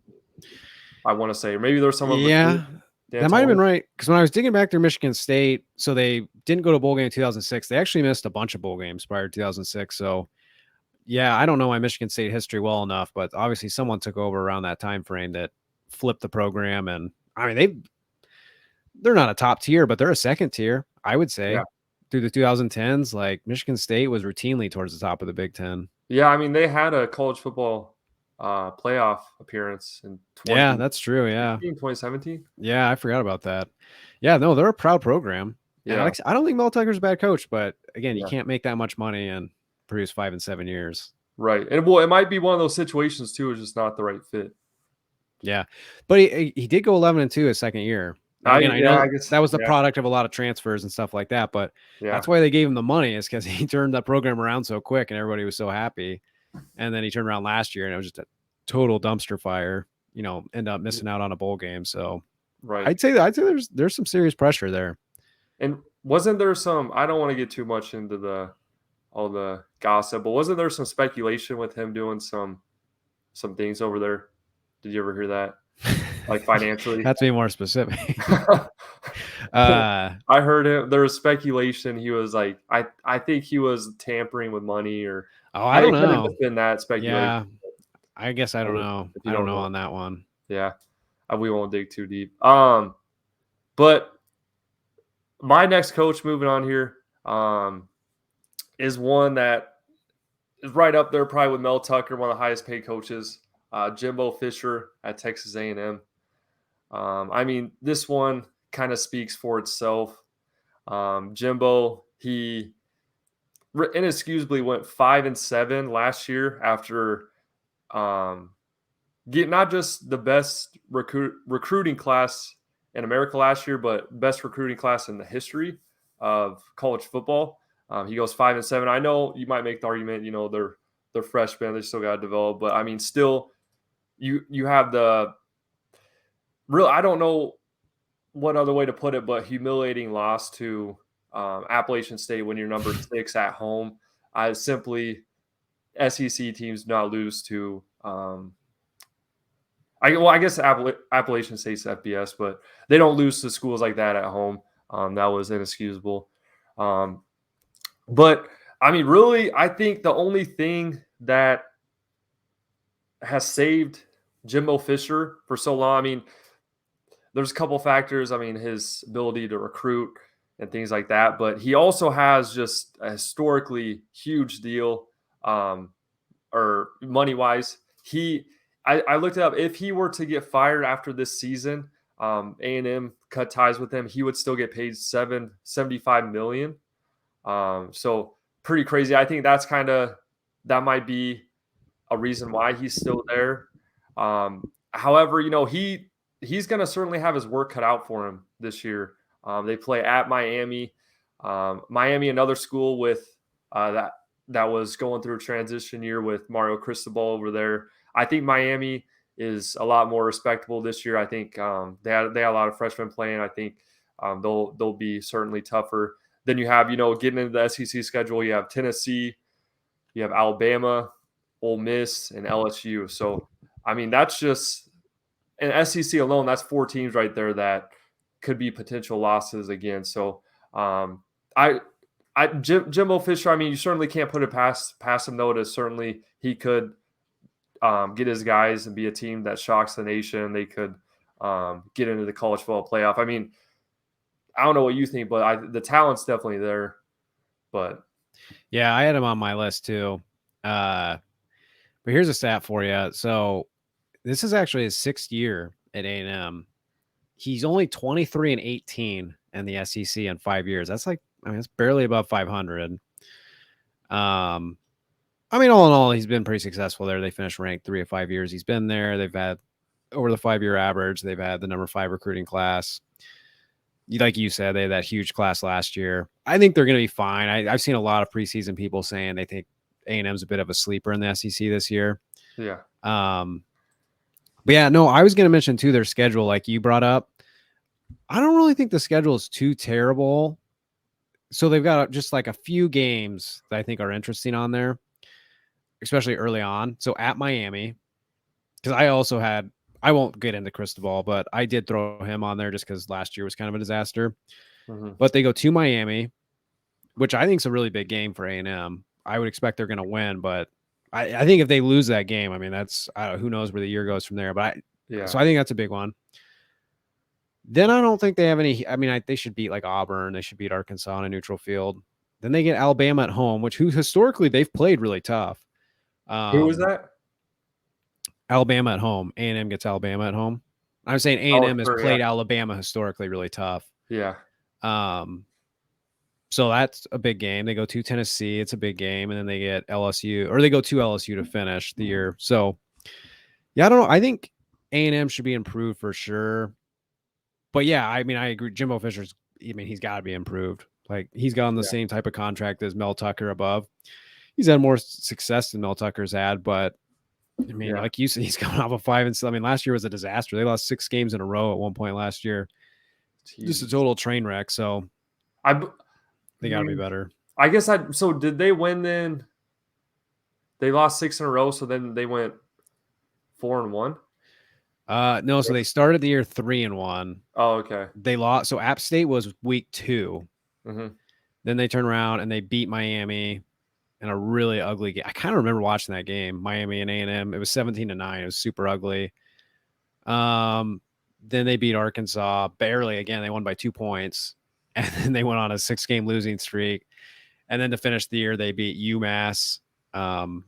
I want to say, or maybe there's some of that might have been right. Because when I was digging back through Michigan State, so they didn't go to a bowl game in 2006. They actually missed a bunch of bowl games prior to 2006. So, yeah, I don't know my Michigan State history well enough, but obviously someone took over around that time frame that flipped the program. And I mean, they're not a top tier, but they're a second tier, I would say. Yeah. Through the 2010s, like Michigan State was routinely towards the top of the Big Ten. Yeah, I mean, they had a college football playoff appearance in that's true. 2017. Yeah, I forgot about that. Yeah, no, they're a proud program. Yeah, I don't think Mel Tucker's a bad coach, but again, you can't make that much money and produce 5 and 7 years. Right, and it might be one of those situations too. It's just not the right fit. Yeah, but he did go 11-2 his second year. Again, I know I guess, that was the product of a lot of transfers and stuff like that, but that's why they gave him the money, is because he turned that program around so quick and everybody was so happy. And then he turned around last year and it was just a total dumpster fire, end up missing out on a bowl game. So I'd say there's some serious pressure there. And wasn't there some, I don't want to get too much into all the gossip, but wasn't there some speculation with him doing some things over there? Did you ever hear that? Like financially? That's being more specific. I heard it. There was speculation. He was like, I think he was tampering with money, or I don't know. It's been that speculation. Yeah, I guess I don't know. I don't know on that one. Yeah, we won't dig too deep. But my next coach, moving on here, is one that is right up there, probably with Mel Tucker, one of the highest paid coaches. Jimbo Fisher at Texas A&M. I mean, this one kind of speaks for itself. Jimbo, he inexcusably went 5-7 last year after getting not just the best recruiting class in America last year, but best recruiting class in the history of college football. He goes 5-7. I know you might make the argument, they're freshmen, they still got to develop, but I mean, still, you have the real, I don't know what other way to put it, but humiliating loss to Appalachian State when you're number 6 at home. I simply, SEC teams do not lose to I guess Appalachian State's FBS, but they don't lose to schools like that at home. That was inexcusable. But I mean, really, I think the only thing that has saved Jimbo Fisher for so long, I mean, there's a couple factors. I mean, his ability to recruit and things like that, but he also has just a historically huge deal, or money-wise. I looked it up. If he were to get fired after this season, A&M cut ties with him, he would still get paid $75 million. So pretty crazy. I think that might be a reason why he's still there. However, he's going to certainly have his work cut out for him this year. They play at Miami. Miami, another school with that was going through a transition year with Mario Cristobal over there. I think Miami is a lot more respectable this year. I think they had a lot of freshmen playing. I think they'll be certainly tougher. Then you have, getting into the SEC schedule, you have Tennessee, you have Alabama, Ole Miss, and LSU. So, I mean, that's just in SEC alone, that's 4 teams right there that could be potential losses again. So, Jimbo Fisher, I mean, you certainly can't put it past him, though. To certainly he could get his guys and be a team that shocks the nation. They could get into the college football playoff. I mean, I don't know what you think, but the talent's definitely there. But yeah, I had him on my list too. But here's a stat for you. So this is actually his 6th year at A&M. He's only 23-18 in the SEC in 5 years. That's like, I mean, it's barely above 500. I mean, all in all, he's been pretty successful there. They finished ranked 3 of 5 years he's been there. They've had over the 5-year average. They've had the number 5 recruiting class. Like you said, they had that huge class last year. I think they're going to be fine. I've seen a lot of preseason people saying they think A&M's a bit of a sleeper in the SEC this year. Yeah. But yeah, no, I was going to mention too their schedule, like you brought up. I don't really think the schedule is too terrible. So they've got just like a few games that I think are interesting on there, especially early on. So at Miami, because I won't get into Cristobal, but I did throw him on there just because last year was kind of a disaster. Mm-hmm. But they go to Miami, which I think is a really big game for A&M. I would expect they're going to win, but I think if they lose that game, I mean, that's who knows where the year goes from there. But so I think that's a big one. Then I don't think they have any. I mean, they should beat like Auburn. They should beat Arkansas on a neutral field. Then they get Alabama at home, who historically they've played really tough. Who was that? Alabama at home. A&M gets Alabama at home. I'm saying A&M has played Alabama historically really tough. Yeah. So that's a big game. They go to Tennessee. It's a big game. And then they get LSU, or they go to LSU to finish the year. So, yeah, I don't know. I think A&M should be improved for sure. But, yeah, I mean, I agree. Jimbo Fisher's, I mean, he's got to be improved. Like, he's gotten the same type of contract as Mel Tucker above. He's had more success than Mel Tucker's had. But, I mean, like you said, he's coming off a 5-7. I mean, last year was a disaster. They lost 6 games in a row at one point last year. Just a total train wreck. So, they got to be better. I guess so did they win then? They lost 6 in a row, so then they went 4-1? No, so they started the year 3-1. Oh, okay. They lost. So App State was week 2. Mm-hmm. Then they turned around and they beat Miami in a really ugly game. I kind of remember watching that game, Miami and A&M. It was 17-9. It was super ugly. Then they beat Arkansas barely. Again, they won by 2 points. And then they went on a 6-game losing streak. And then to finish the year, they beat UMass. And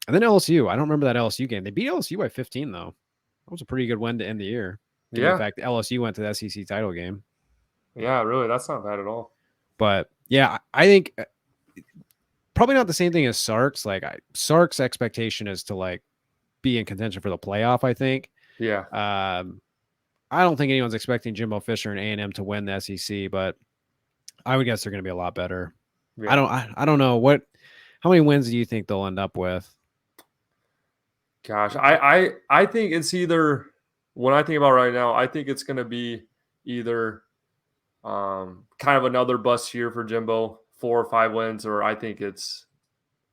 then LSU. I don't remember that LSU game. They beat LSU by 15, though. That was a pretty good win to end the year. In fact, LSU went to the SEC title game. Yeah, really. That's not bad at all. But, yeah, I think probably not the same thing as Sark's. Like, Sark's expectation is to, like, be in contention for the playoff, I think. Yeah. I don't think anyone's expecting Jimbo Fisher and A&M to win the SEC, but I would guess they're going to be a lot better. Yeah. I don't know how many wins do you think they'll end up with? Gosh, I think it's either, when I think about right now, I think it's going to be either kind of another bust year for Jimbo, 4 or 5 wins, or I think it's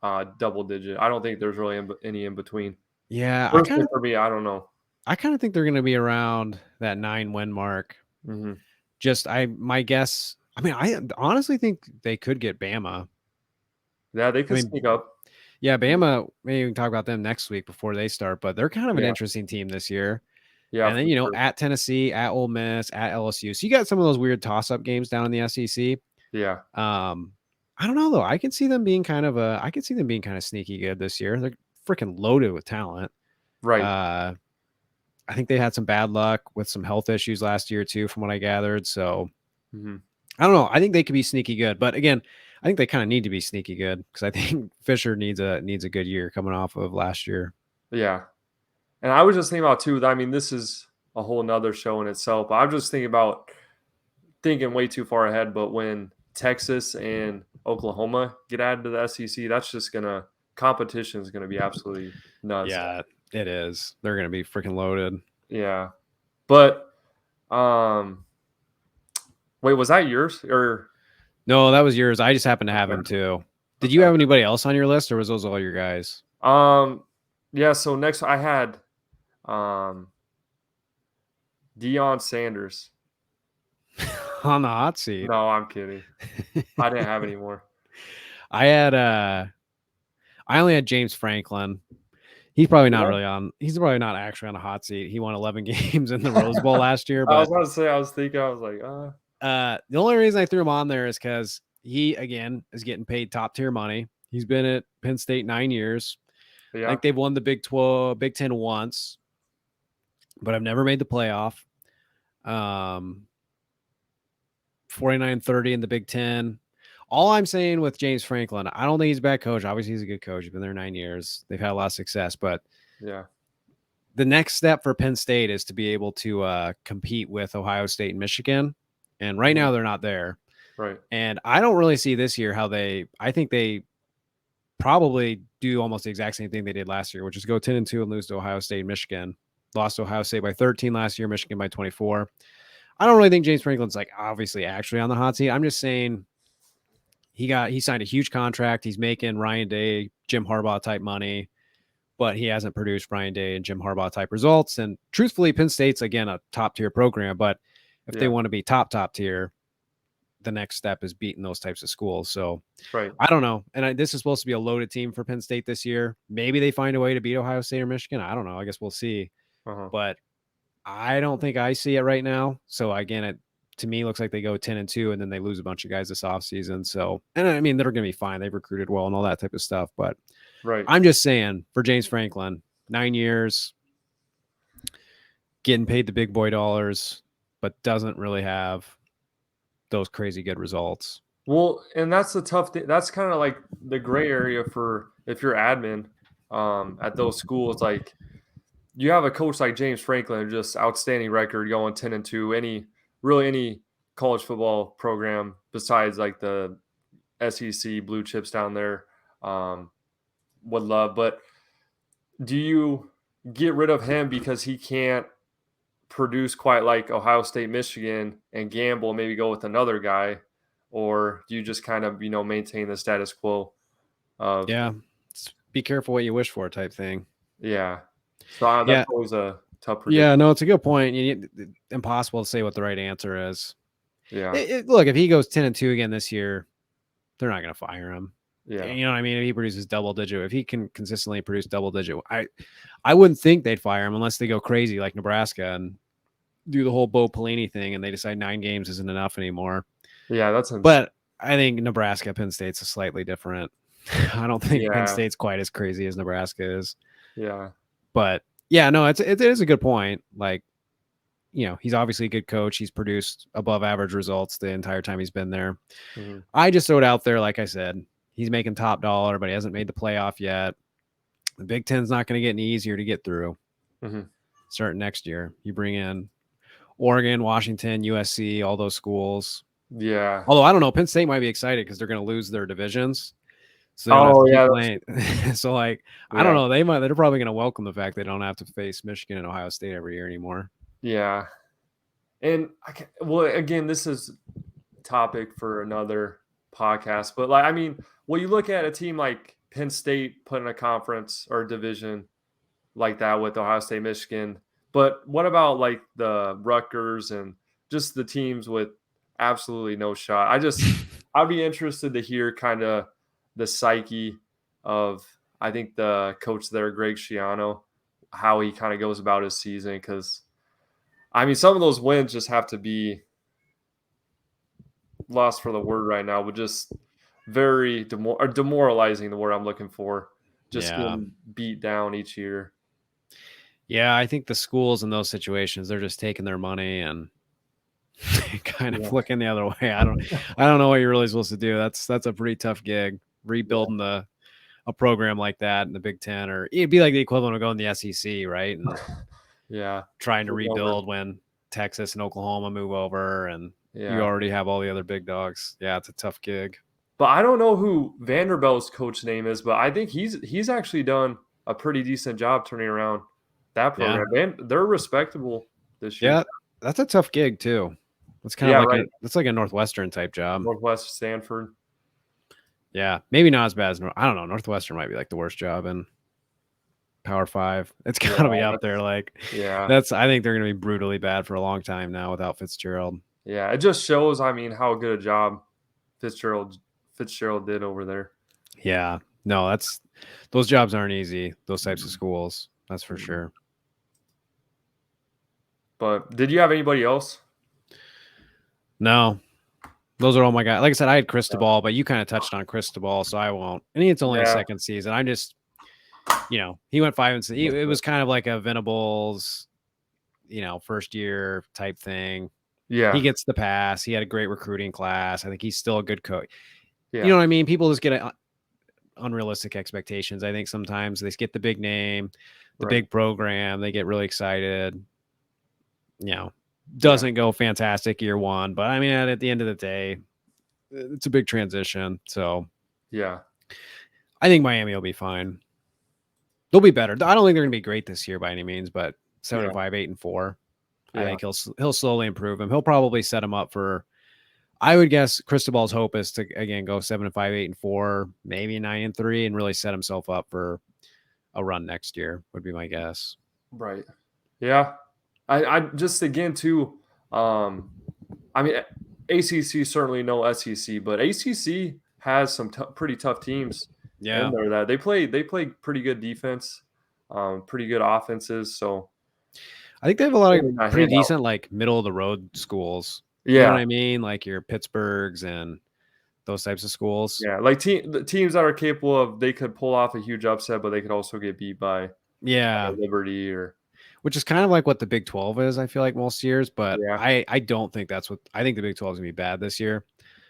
double digit. I don't think there's really any in between. Yeah, for me, I don't know. I kind of think they're going to be around that 9-win mark. Mm-hmm. My guess. I mean, I honestly think they could get Bama. Yeah, they could sneak up. Yeah, Bama. Maybe we can talk about them next week before they start. But they're kind of an interesting team this year. Yeah, and then at Tennessee, at Ole Miss, at LSU. So you got some of those weird toss-up games down in the SEC. Yeah. I don't know though. I can see them being kind of sneaky good this year. They're freaking loaded with talent. Right. I think they had some bad luck with some health issues last year too, from what I gathered. So I don't know. I think they could be sneaky good, but again, I think they kind of need to be sneaky good because I think Fisher needs a good year coming off of last year. Yeah, and I was just thinking about too. I mean, this is a whole nother show in itself. But I'm just thinking way too far ahead. But when Texas and Oklahoma get added to the SEC, that's just competition is gonna be absolutely nuts. Yeah. It is. They're going to be freaking loaded. Yeah. But wait, was that yours or no, that was yours. I just happened to have him too. Did you have anybody else on your list or was those all your guys? Yeah, so next I had Deion Sanders. on the hot seat. No, I'm kidding. I didn't have any more. I only had James Franklin. He's probably not Yeah. really on. He's probably not actually on a hot seat. He won 11 games in the Rose Bowl last year. I was But about to say, I was like, the only reason I threw him on there is because he again is getting paid top tier money. He's been at Penn State 9 years. I yeah, think they've won the Big 12, Big 10 once, but I've never made the playoff. 49-30 in the Big 10. All I'm saying with James Franklin, I don't think he's a bad coach. Obviously, he's a good coach. He's been there 9 years. They've had a lot of success, but yeah, the next step for Penn State is to be able to compete with Ohio State and Michigan. And right now they're not there. right. And I don't really see this year how I think they probably do almost the exact same thing they did last year, which is go 10-2 and lose to Ohio State and Michigan. Lost to Ohio State by 13 last year, Michigan by 24. I don't really think James Franklin's like obviously actually on the hot seat. I'm just saying he signed a huge contract. He's making Ryan Day, Jim Harbaugh type money, but he hasn't produced Ryan Day and Jim Harbaugh type results. And truthfully, Penn State's again a top tier program, but if they want to be top tier, the next step is beating those types of schools. So Right. I don't know. And this is supposed to be a loaded team for Penn State this year. Maybe they find a way to beat Ohio State or Michigan. I don't know. I guess we'll see. But I don't think I see it right now. So again, it to me looks like they go 10-2 and then they lose a bunch of guys this offseason. So, and I mean, they're going to be fine. They've recruited well and all that type of stuff. But right. I'm just saying for James Franklin, 9 years, getting paid the big boy dollars, but doesn't really have those crazy good results. Well, and that's the tough thing. That's kind of like the gray area for if you're admin at those schools. Like you have a coach like James Franklin, just outstanding record, going 10-2. Any college football program besides like the SEC blue chips down there would love. But do you get rid of him because he can't produce quite like Ohio State, Michigan, and gamble, maybe go with another guy? Or do you just kind of, maintain the status quo of be careful what you wish for type thing. Yeah. So that's always a tough prediction. Yeah, no, it's a good point. Impossible to say what the right answer is. Yeah. Look, if he goes 10-2 again this year, they're not going to fire him. Yeah. You know what I mean? If he produces double digit, if he can consistently produce double digit, I wouldn't think they'd fire him unless they go crazy like Nebraska and do the whole Bo Pelini thing and they decide 9 games isn't enough anymore. Yeah, that's insane. But I think Nebraska, Penn State's a slightly different. I don't think Penn State's quite as crazy as Nebraska is. Yeah. But yeah, no, it is a good point. Like, he's obviously a good coach. He's produced above average results the entire time he's been there. Mm-hmm. I just throw it out there. Like I said, he's making top dollar, but he hasn't made the playoff yet. The Big Ten's not going to get any easier to get through. Mm-hmm. Starting next year, you bring in Oregon, Washington, USC, all those schools. Yeah. Although I don't know, Penn State might be excited because they're going to lose their divisions. So so like I don't know, they're probably going to welcome the fact they don't have to face Michigan and Ohio State every year anymore. Yeah. And again, this is a topic for another podcast, but you look at a team like Penn State put in a conference or a division like that with Ohio State, Michigan, but what about like the Rutgers and just the teams with absolutely no shot? I'd be interested to hear kind of the psyche of, I think the coach there, Greg Schiano, how he kind of goes about his season. Because, some of those wins just have to be lost for the word right now, but just very demoralizing, the word I'm looking for. Just getting beat down each year. Yeah, I think the schools in those situations, they're just taking their money and kind of looking the other way. I don't know what you're really supposed to do. That's a pretty tough gig, rebuilding a program like that in the Big Ten, or it'd be like the equivalent of going to the SEC, right? And trying to rebuild when Texas and Oklahoma move over, and you already have all the other big dogs. Yeah, it's a tough gig. But I don't know who Vanderbilt's coach name is, but I think he's actually done a pretty decent job turning around that program. Yeah. They're respectable this year. Yeah, that's a tough gig too. It's kind of like it's like a Northwestern type job. Northwest Stanford. Yeah, maybe not as bad as I don't know. Northwestern might be like the worst job in Power 5. It's got to be up there. Like, I think they're going to be brutally bad for a long time now without Fitzgerald. Yeah, it just shows, I mean, how good a job Fitzgerald did over there. Yeah. No, those jobs aren't easy, those types of schools. That's for sure. But did you have anybody else? No. Those are all my guys. Like I said, I had Cristobal, but you kind of touched on Cristobal, so I won't. And it's only his second season. I'm just, he went 5-6. It was kind of like a Venables, first year type thing. Yeah. He gets the pass. He had a great recruiting class. I think he's still a good coach. Yeah. You know what I mean? People just get unrealistic expectations. I think sometimes they get the big name, the big program. They get really excited. Doesn't go fantastic year one, but I mean, at the end of the day, it's a big transition. So yeah, I think Miami will be fine. They'll be better. I don't think they're going to be great this year by any means, but 7-5, 8-4. I think he'll slowly improve him. He'll probably set him up for. I would guess Cristobal's hope is to again go 7-5, 8-4, maybe 9-3, and really set himself up for a run next year. Would be my guess. Right. Yeah. I just again too. I mean, ACC certainly no SEC, but ACC has some pretty tough teams. Yeah. In there that they play pretty good defense, pretty good offenses. So I think they have a lot of pretty decent like middle of the road schools. Yeah. You know what I mean? Like your Pittsburghs and those types of schools. Yeah, like the teams that are capable of, they could pull off a huge upset, but they could also get beat by Liberty which is kind of like what the Big 12 is, I feel like most years, but I don't think that's what I think the Big 12 is gonna be bad this year.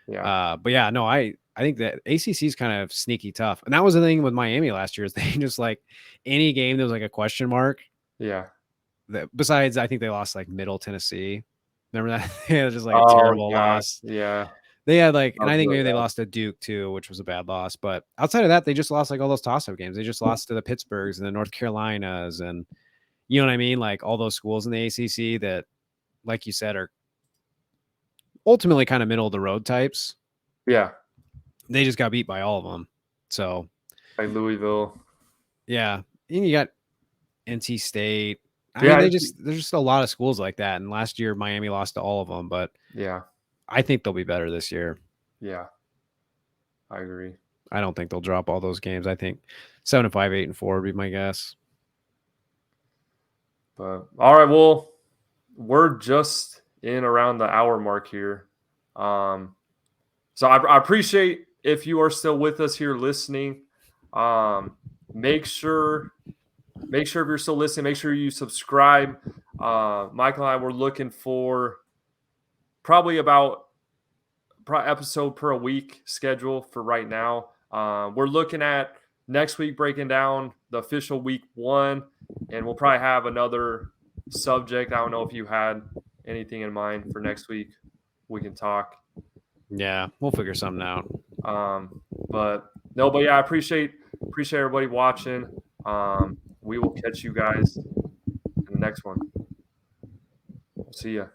Yeah. But yeah, no, I think that ACC is kind of sneaky tough. And that was the thing with Miami last year is they just like any game there was like a question mark. Yeah. Besides, I think they lost like Middle Tennessee. Remember that? It was just like a terrible loss. Yeah. They had like, and I think maybe they lost to Duke too, which was a bad loss. But outside of that, they just lost like all those toss-up games. They just lost to the Pittsburghs and the North Carolinas, and you know what I mean? Like all those schools in the ACC that, like you said, are ultimately kind of middle of the road types. Yeah. They just got beat by all of them. So like Louisville. Yeah. And you got NC State. I mean, there's just a lot of schools like that. And last year, Miami lost to all of them, but yeah, I think they'll be better this year. Yeah, I agree. I don't think they'll drop all those games. I think 7-5, 8-4 would be my guess. But all right, well, we're just in around the hour mark here. So I appreciate if you are still with us here listening. Make sure if you're still listening, make sure you subscribe. Michael and I were looking for probably about episode per a week schedule for right now. We're looking at next week breaking down the official week 1, and we'll probably have another subject. I don't know if you had anything in mind for next week. We can talk. Yeah, we'll figure something out. But yeah, I appreciate everybody watching. We will catch you guys in the next one. See ya.